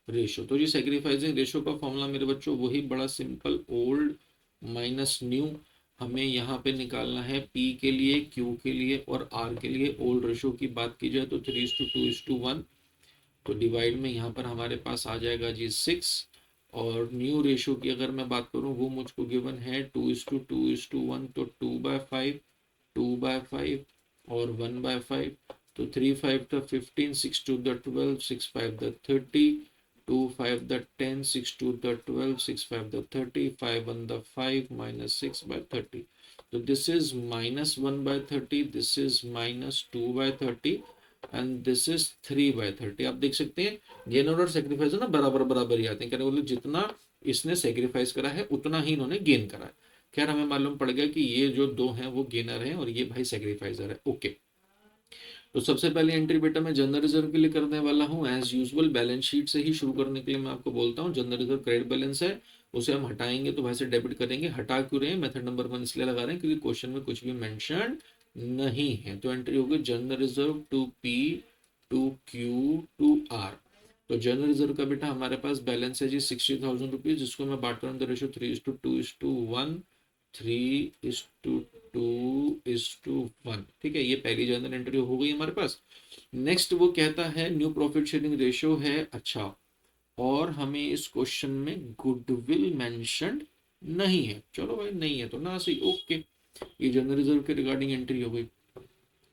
ratio. तो जी सैक्रिफाइसिंग रेशियो का फॉर्मूला मेरे बच्चों वही बड़ा सिंपल, ओल्ड माइनस न्यू। हमें यहाँ पे निकालना है P के लिए, Q के लिए और R के लिए। ओल्ड रेशियो की बात की जाए तो 3:2:1, तो डिवाइड में यहाँ पर हमारे पास आ जाएगा जी 6। और न्यू रेशियो की अगर मैं बात करूँ वो मुझको गिवन है 2:2:1, तो 2/5, 2/5 और 1/5। तो 3/5 the 15, 6 × 12, 6/5 the 30, 2/5 the 10, 6 × 12, 6/5 the 30, 5/1 the 5, -6/30। तो this is -1/30, this is -2/30 and this is 3/30। आप देख सकते हैं गेनर और सेक्रीफाइस ना बराबर बराबर ही आते हैं। कहने बोले जितना इसने सेक्रीफाइस करा है उतना ही इन्होंने गेन करा है। खैर हमें मालूम पड़ गया कि ये जो दो हैं वो गेनर हैं और ये भाई सेक्रीफाइजर है। ओके, तो सबसे पहले एंट्री बेटा मैं जनरल रिजर्व के लिए करने वाला हूँ। एज यूजुअल बैलेंस शीट से ही शुरू करने के लिए मैं आपको बोलता हूँ। जनरल रिजर्व क्रेडिट बैलेंस है, उसे हम हटाएंगे तो वैसे डेबिट करेंगे। हटा क्यों रहे हैं, मेथड नंबर 1 इसलिए लगा रहे हैं क्योंकि क्वेश्चन में कुछ भी मेंशन नहीं है। तो एंट्री होगी general reserve to P to Q to R। तो जनरल रिजर्व का बेटा हमारे पास बैलेंस है जी 60,000 रुपीज, जिसको मैं बांट रहा हूँ रेशियो 3:2:1, 3:2:1। ठीक है, ये पहली जनरल एंट्री हो गई हमारे पास। नेक्स्ट वो कहता है न्यू प्रॉफिट शेयरिंग रेशियो है। अच्छा, और हमें इस क्वेश्चन में गुडविल मेंशन नहीं है। चलो भाई नहीं है तो ना सही, ओके। ये जनरल रिजर्व के रिगार्डिंग एंट्री हो गई।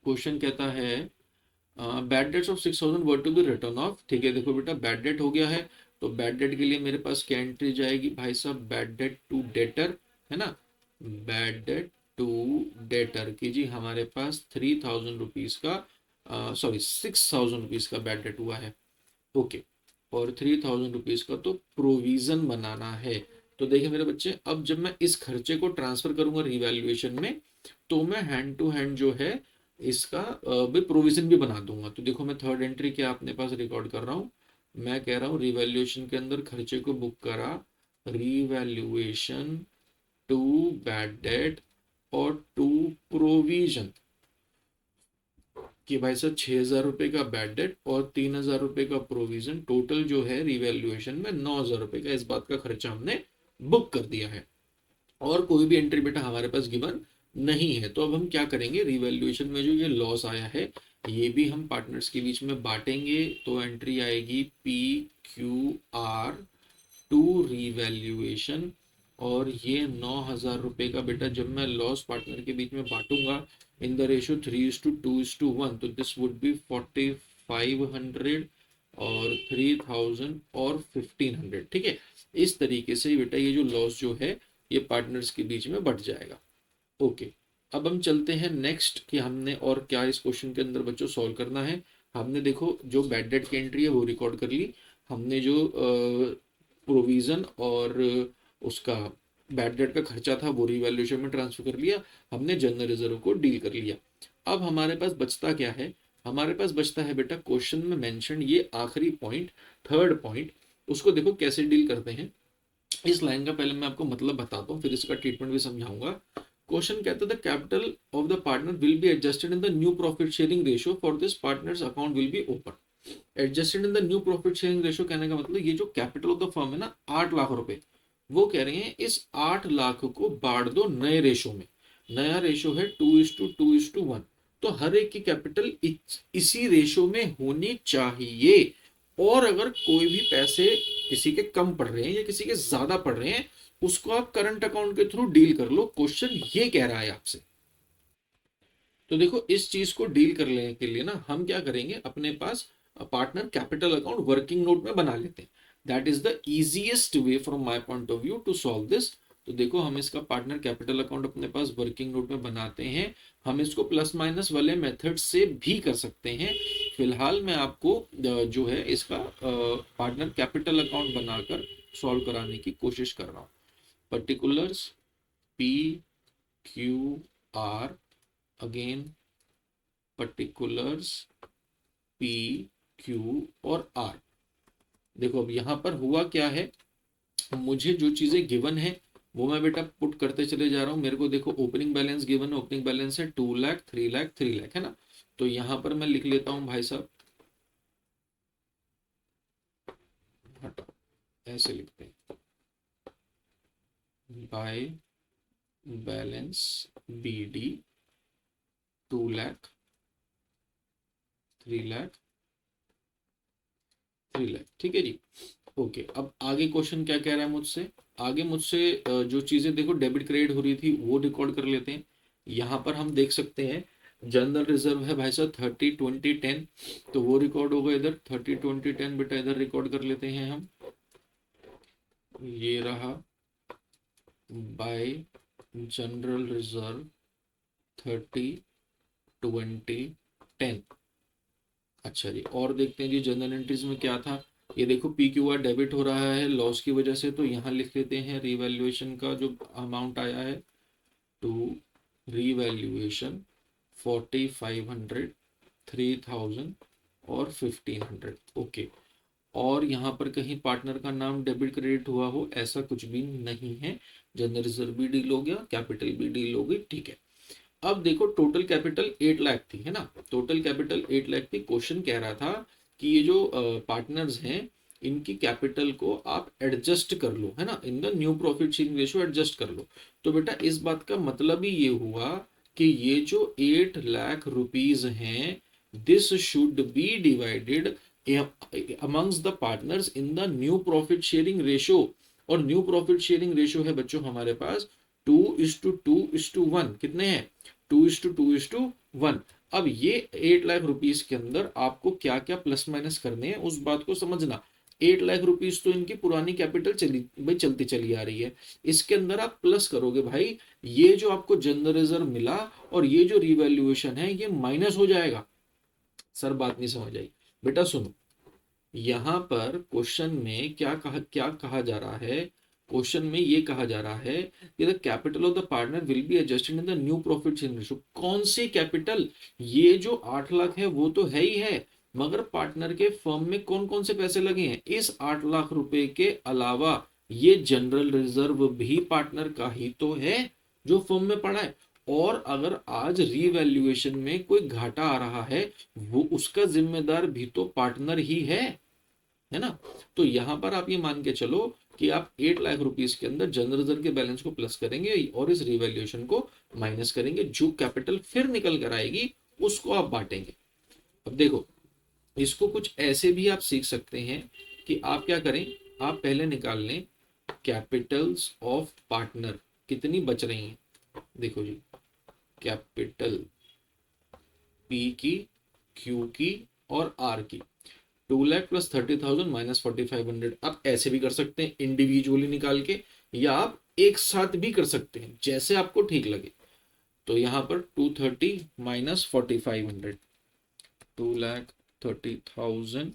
क्वेश्चन कहता है bad debts of 6,000 were to be written off. ठीक है, देखो बेटा बैड डेट हो गया है, तो बैड डेट के लिए मेरे पास क्या एंट्री जाएगी भाई साहब, बैड डेट टू डेटर, है ना। बैड डेट टू डेटर की जी हमारे पास 3,000 रुपीज का, सॉरी 6,000 रुपीज का बैड डेट हुआ है। ओके, और 3,000 रुपीज का तो प्रोविजन बनाना है। तो देखिए मेरे बच्चे, अब जब मैं इस खर्चे को ट्रांसफर करूंगा रिवैल्यूएशन में, तो मैं हैंड टू हैंड जो है इसका भी प्रोविजन भी बना दूंगा। तो देखो मैं थर्ड एंट्री क्या अपने पास रिकॉर्ड कर रहा हूँ। मैं कह रहा हूँ रिवैल्यूएशन के अंदर खर्चे को बुक करा, रिवैल्यूएशन टू बैड डेट और टू प्रोविजन कि भाई साहब 6,000 रुपए का बैड डेट और 3,000 रुपए का प्रोविजन, टोटल जो है रिवैल्यूएशन में 9,000 रुपए का इस बात का खर्चा हमने बुक कर दिया है। और कोई भी एंट्री बेटा हमारे पास गिवन नहीं है। तो अब हम क्या करेंगे, रिवैल्यूएशन में जो ये लॉस आया है ये भी हम पार्टनर्स के बीच में बांटेंगे। तो एंट्री आएगी PQR टू रिवैल्यूएशन, और ये 9,000 रुपए का बेटा जब मैं लॉस पार्टनर के बीच में बांटूंगा इन द रेशियो 3:2:1, तो दिस वुड बी 4,500 और 3,000 और 1,500। ठीक है, इस तरीके से बेटा ये जो लॉस जो है ये पार्टनर्स के बीच में बढ़ जाएगा। ओके, अब हम चलते हैं नेक्स्ट कि हमने और क्या इस क्वेश्चन के अंदर बच्चों सॉल्व करना है। हमने देखो जो बैड डेट की एंट्री है वो रिकॉर्ड कर ली, हमने जो प्रोविजन और उसका बैड डेट का खर्चा था वो रिवैल्यूएशन में ट्रांसफर कर लिया, हमने जनरल रिजर्व को डील कर लिया। अब हमारे पास बचता क्या है, हमारे पास बचता है बेटा क्वेश्चन में मेंशन ये आखिरी पॉइंट, थर्ड पॉइंट। उसको देखो कैसे डील करते हैं। इस लाइन का पहले मैं आपको मतलब बताता हूँ, फिर इसका ट्रीटमेंट भी समझाऊंगा। क्वेश्चन कहता है the capital of the partner will be adjusted in the new profit sharing ratio for this partners account will be open. Adjusted in the new profit sharing ratio कहने का मतलब ये जो कैपिटल ऑफ द फर्म है ना 8 लाख रुपए, वो कह रहे हैं इस 8 लाख को बांट दो नए रेशो में। नया रेशो है 2:2:1। तो हर एक की कैपिटल इसी रेशो में होनी चाहिए। और अगर कोई भी पैसे किसी के कम पड़ रहे हैं या किसी के ज्यादा पड़ रहे हैं, उसको आप करंट अकाउंट के थ्रू डील कर लो। क्वेश्चन ये कह रहा है आपसे। तो देखो इस चीज को डील करने के लिए ना हम क्या करेंगे, अपने पास partner capital account working note में बना लेते हैं। That is the easiest way from my point of view to solve this. तो देखो हम इसका पार्टनर कैपिटल अकाउंट अपने पास वर्किंग नोट में बनाते हैं। हम इसको प्लस माइनस वाले मेथड से भी कर सकते हैं। फिलहाल मैं आपको जो है इसका पार्टनर कैपिटल अकाउंट बनाकर सॉल्व कराने की कोशिश कर रहा हूँ। Particulars P Q R, again particulars P Q और आर। देखो अब यहां पर हुआ क्या है, मुझे जो चीजें गिवन है वो मैं बेटा पुट करते चले जा रहा हूं। मेरे को देखो ओपनिंग बैलेंस गिवन है, ओपनिंग बैलेंस है 2 लाख, 3 लाख, 3 लाख, है ना। तो यहां पर मैं लिख लेता हूं भाई साहब, हटाओ, ऐसे लिखते हैं, by balance B D 2 lakh, 3 lakh, 3 lakh, ठीक है जी। ओके, अब आगे क्वेश्चन क्या कह रहा है मुझसे। आगे मुझसे जो चीजें देखो डेबिट क्रेडिट हो रही थी वो रिकॉर्ड कर लेते हैं। यहाँ पर हम देख सकते हैं जनरल रिजर्व है भाई साहब 30, 20, 10। तो वो रिकॉर्ड होगा इधर 30, 20, 10, बेटा इधर रिकॉर्ड कर लेते हैं हम। ये रहा बाय जनरल रिजर्व 30, 20, 10। अच्छा जी, और देखते हैं जी जनरल एंट्रीज में क्या था। ये देखो पी क्यू आर डेबिट हो रहा है लॉस की वजह से, तो यहाँ लिख लेते हैं रीवैल्यूएशन का जो अमाउंट आया है टू रीवैल्यूएशन 4500, 3000 और 1500। ओके, और यहाँ पर कहीं पार्टनर का नाम डेबिट क्रेडिट हुआ हो ऐसा कुछ भी नहीं है। जनरल रिजर्व भी डील हो गया, कैपिटल भी डील हो गई, ठीक है। अब देखो टोटल कैपिटल 8 लाख थी, है ना। टोटल कैपिटल 8 लाख थी। क्वेश्चन कह रहा था कि ये जो पार्टनर्स हैं इनकी कैपिटल को आप एडजस्ट कर लो, है ना, in the new profit sharing ratio adjust कर लो। तो बेटा इस बात का मतलब ही ये हुआ कि ये जो 8 लाख रुपीज हैं this should be divided amongst the partners in the new profit sharing ratio. और न्यू प्रॉफिट शेयरिंग रेशियो है बच्चों हमारे पास 2:2:1। कितने हैं, 2:2:1। अब ये 8 लाख रुपीज के अंदर आपको क्या क्या प्लस माइनस करने हैं उस बात को समझना। 8 लाख रुपीज तो इनकी पुरानी कैपिटल चली भाई चलती चली आ रही है, इसके अंदर आप प्लस करोगे भाई। ये जो आपको जनरल रिजर्व मिला और ये जो रिवैल्यूएशन है ये माइनस हो जाएगा। सर बात नहीं समझ आई, बेटा सुनो, यहां पर क्वेश्चन में क्या कहा जा रहा है। क्वेश्चन में ये कहा जा रहा है कि the capital of the partner will be adjusted in the new profit sharing ratio. कौन सी कैपिटल, ये जो 8 लाख है वो तो है ही है, मगर पार्टनर के फर्म में कौन कौन से पैसे लगे हैं इस 8 लाख रुपए के अलावा। ये जनरल रिजर्व भी पार्टनर का ही तो है जो फर्म में पड़ा है। और अगर आज रीवैल्यूएशन में कोई घाटा आ रहा है वो उसका जिम्मेदार भी तो पार्टनर ही है ना। तो यहां पर आप ये मान के चलो कि आप 8 लाख रुपीज के अंदर जनरल रिजर्व के बैलेंस को प्लस करेंगे और इस रिवैल्यूएशन को माइनस करेंगे। जो कैपिटल फिर निकल कर आएगी उसको आप बांटेंगे। अब देखो इसको कुछ ऐसे भी आप सीख सकते हैं कि आप क्या करें, आप पहले निकाल लें कैपिटल्स ऑफ पार्टनर कितनी बच रही हैं। देखो जी, कैपिटल पी की, क्यू की और आर की, 2 लाख प्लस 30,000 माइनस 4,500। आप ऐसे भी कर सकते हैं इंडिविजुअली निकाल के, या आप एक साथ भी कर सकते हैं जैसे आपको ठीक लगे। तो यहां पर 230 माइनस 4,500, 2,30,000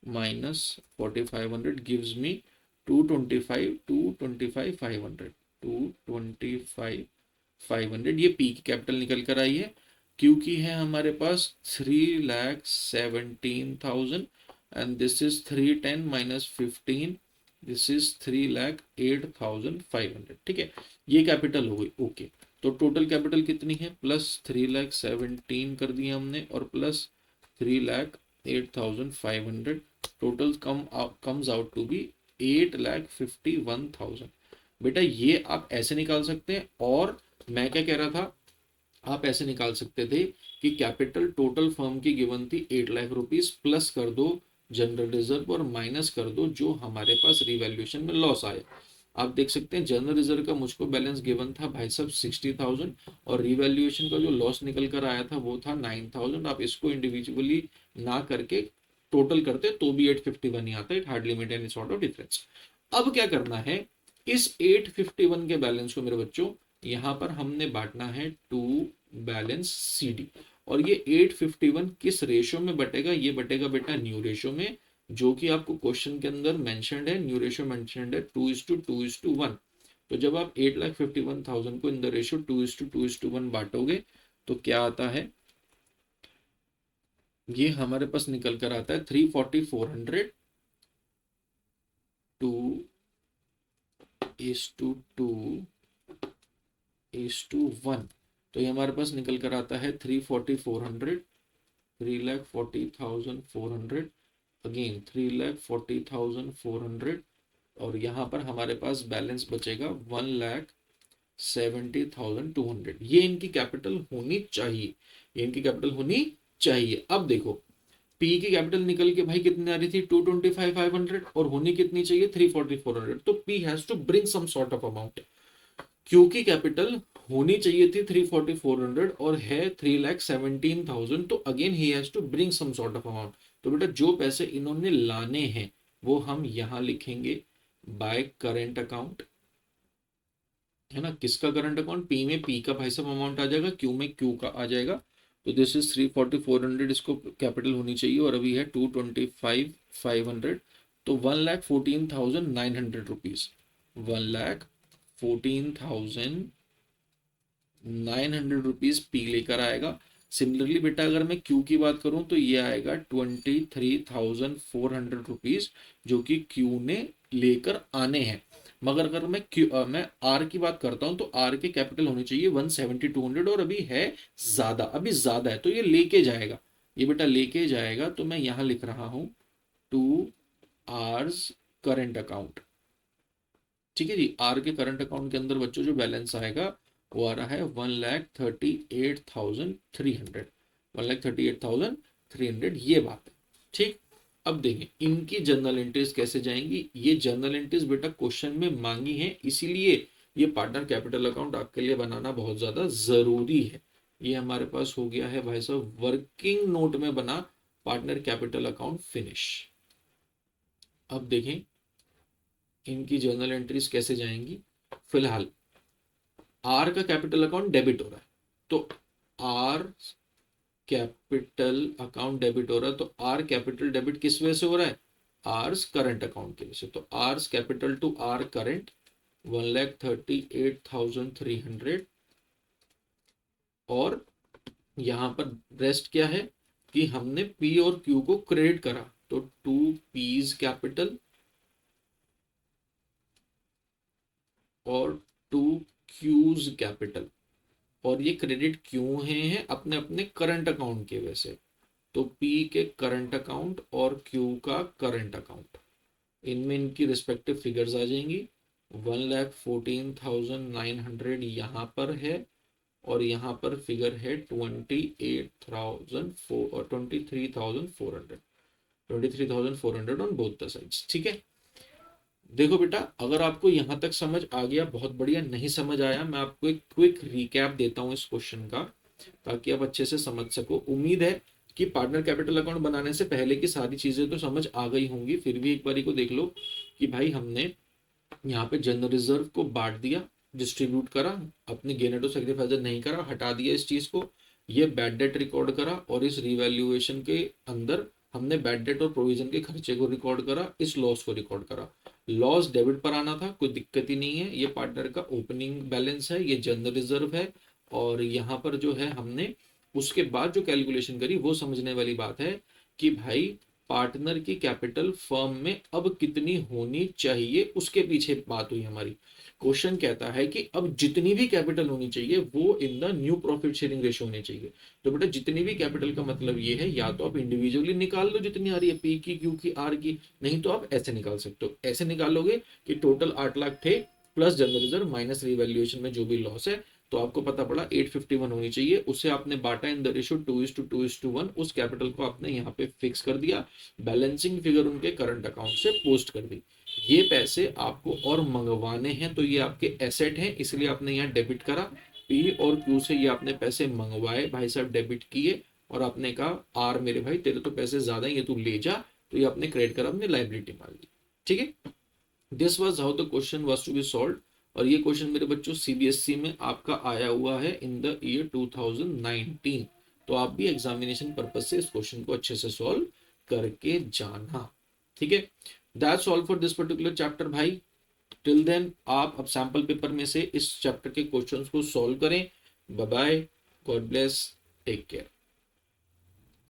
माइनस 4,500 गिव्स मी 225, 225,500, 225,500। ये पी की कैपिटल निकल कर आई है। क्यू की है हमारे पास 3,17,000 and this is 310 minus 15, this is 3,08,500। ठीक है, ये कैपिटल हो गई। ओके, तो टोटल कैपिटल कितनी है, +3,17,000 कर दिया हमने और +3,08,500, total comes out to be 8,51,000। बेटा ये आप ऐसे निकाल सकते हैं, और मैं क्या कह रहा था, आप ऐसे निकाल सकते थे कि कैपिटल टोटल फर्म की गिवन थी 8,00,000 रुपीज, प्लस कर दो जनरल रिजर्व और माइनस कर दो जो हमारे पास रिवैल्यूएशन में लॉस आए। आप देख सकते हैं जनरल रिजर्व का मुझको बैलेंस गिवन था भाई साहब 60,000, और रिवैल्यूएशन का जो लॉस निकल कर आया था वो था 9,000। आप इसको इंडिविजुअली ना करके टोटल करते तो भी 851 ही आता, it hardly made any sort of difference. अब क्या करना है, इस 851 के बैलेंस को मेरे बच्चों यहां पर हमने बांटना है टू बैलेंस सी डी। और ये 851 किस रेशो में बटेगा, ये बटेगा बेटा न्यू रेशो में, जो कि आपको क्वेश्चन के अंदर मेंशन्ड है, न्यू रेशो मेंशन्ड है 2:2:1। तो जब आप 8,51,000 को इन द रेशो 2:2:1 बांटोगे तो क्या आता है, ये हमारे पास निकल कर आता है 340,400 2:1। तो ये हमारे पास निकल कर आता है 340,400, 3,40,400, अगेन 3,40,400, और यहाँ पर हमारे पास बैलेंस बचेगा 1,70,200। ये इनकी कैपिटल होनी चाहिए, ये इनकी कैपिटल होनी चाहिए। अब देखो पी की कैपिटल निकल के भाई कितनी आ रही थी 225,500, और होनी कितनी चाहिए 340,400। तो P has to bring some sort of amount, क्योंकि कैपिटल होनी चाहिए थी 340,400 और है 3,17,000, तो again he has to bring some sort of amount. तो बेटा जो पैसे इन्होंने लाने हैं वो हम यहां लिखेंगे बाय करंट अकाउंट, है ना। किसका करंट अकाउंट, पी में पी का भाई साहब अमाउंट आ जाएगा, क्यू में क्यू का आ जाएगा। तो दिस इज 340,400, इसको कैपिटल होनी चाहिए, और अभी है 225,500, तो 1,14,900 रुपीज, 1,14,900 रुपीज पी लेकर आएगा। सिमिलरली बेटा अगर मैं क्यू की बात करूं तो ये आएगा 23,400 रुपीज, जो कि क्यू ने लेकर आने हैं। मगर अगर मैं आर की बात करता हूं तो आर के कैपिटल होनी चाहिए 1,70,200, और अभी है ज्यादा, अभी ज्यादा है, तो ये लेके जाएगा, ये बेटा लेके जाएगा। तो मैं यहां लिख रहा हूं टू आर्स करंट अकाउंट, ठीक है जी। आर के करंट अकाउंट के अंदर बच्चों जो बैलेंस आएगा वो आ रहा है 1,38,300, 1,38,300, ये बात है, ठीक। अब देखें इनकी जर्नल एंट्रीज कैसे जाएंगी। ये जर्नल एंट्रीज बेटा क्वेश्चन में मांगी है, इसीलिए ये पार्टनर कैपिटल अकाउंट आपके लिए बनाना बहुत ज्यादा जरूरी है। ये हमारे पास हो गया है भाई साहब वर्किंग नोट में बना पार्टनर कैपिटल अकाउंट फिनिश। अब देखें इनकी जर्नल एंट्रीज कैसे जाएंगी। फिलहाल आर का कैपिटल अकाउंट डेबिट हो रहा है, तो आर कैपिटल अकाउंट डेबिट हो रहा है, तो आर कैपिटल डेबिट किस वजह से हो रहा है, आर्स करंट अकाउंट की वजह से। तो R's capital to R current 1,38,300, और यहां पर रेस्ट क्या है कि हमने पी और क्यू को क्रेडिट करा, तो टू पीज कैपिटल और टू क्यूज कैपिटल, और ये क्रेडिट क्यों हैं अपने अपने करंट अकाउंट के वजह से। तो पी के करंट अकाउंट और क्यू का करंट अकाउंट, इनमें इनकी रिस्पेक्टिव फिगर्स आ जाएंगी। 1,14,900 यहाँ पर है, और यहाँ पर फिगर है 23,400 ऑन बोथ द साइड्स, ठीक है। देखो बेटा अगर आपको यहां तक समझ आ गया बहुत बढ़िया, नहीं समझ आया मैं आपको एक क्विक रिकैप देता हूं इस क्वेश्चन का, ताकि आप अच्छे से समझ सको। उम्मीद है कि पार्टनर कैपिटल अकाउंट बनाने से पहले की सारी चीजें तो समझ आ गई होंगी, फिर भी एक बारी को देख लो कि भाई हमने यहाँ पे जनरल रिजर्व को बांट दिया, डिस्ट्रीब्यूट करा, अपने गेन टू सेक्रीफाइस नहीं करा, हटा दिया इस चीज को, ये बैड डेट रिकॉर्ड करा, और इस रिवैल्यूएशन के अंदर हमने बैड डेट और प्रोविजन के खर्चे को रिकॉर्ड करा, इस लॉस को रिकॉर्ड करा। लॉस डेबिट पर आना था, कोई दिक्कत ही नहीं है, ये पार्टनर का ओपनिंग बैलेंस है, ये जनरल रिजर्व है, और यहाँ पर जो है हमने उसके बाद जो कैलकुलेशन करी वो समझने वाली बात है कि भाई पार्टनर की कैपिटल फर्म में अब कितनी होनी चाहिए, उसके पीछे बात हुई हमारी। क्वेश्चन कहता है कि अब जितनी भी कैपिटल होनी चाहिए वो in the new profit sharing ratio होनी चाहिए। तो बेटा जितनी भी कैपिटल का मतलब ये है, या तो आप इंडिविजुअली निकाल लो जितनी आ रही है, पी की, क्यू की, आर की, नहीं तो आप ऐसे निकाल सकते हो। ऐसे निकालोगे कि टोटल 8 लाख थे plus general reserve minus revaluation में जो भी लॉस है, तो आपको पता पड़ा 851 होनी चाहिए। उसे आपने बांटा इन द रेशियो 2:2:1, उस कैपिटल को आपने यहाँ पे फिक्स कर दिया, बैलेंसिंग फिगर उनके करंट अकाउंट से पोस्ट कर दी। ये पैसे आपको और मंगवाने हैं, तो ये आपके एसेट हैं, इसलिए आपने यहाँ डेबिट करा। पी और क्यू से ये आपने पैसे मंगवाए भाई साहब, डेबिट किए, और आपने कहा आर मेरे भाई तेरे तो पैसे ज्यादा ही, ये तू ले जा, तो ये आपने क्रेडिट करा, अपनी लाइबिलिटी मान ली। ठीक है, this was how the question was to be solve. और ये क्वेश्चन मेरे बच्चों सीबीएसई में आपका आया हुआ है इन द ईयर 2019। तो आप भी एग्जामिनेशन पर्पज से इस क्वेश्चन को अच्छे से सॉल्व करके जाना। ठीक है, that's all for this particular chapter भाई। टिल देन आप अब सैंपल पेपर में से इस चैप्टर के क्वेश्चंस को सॉल्व करें। Bye bye, God bless, take care.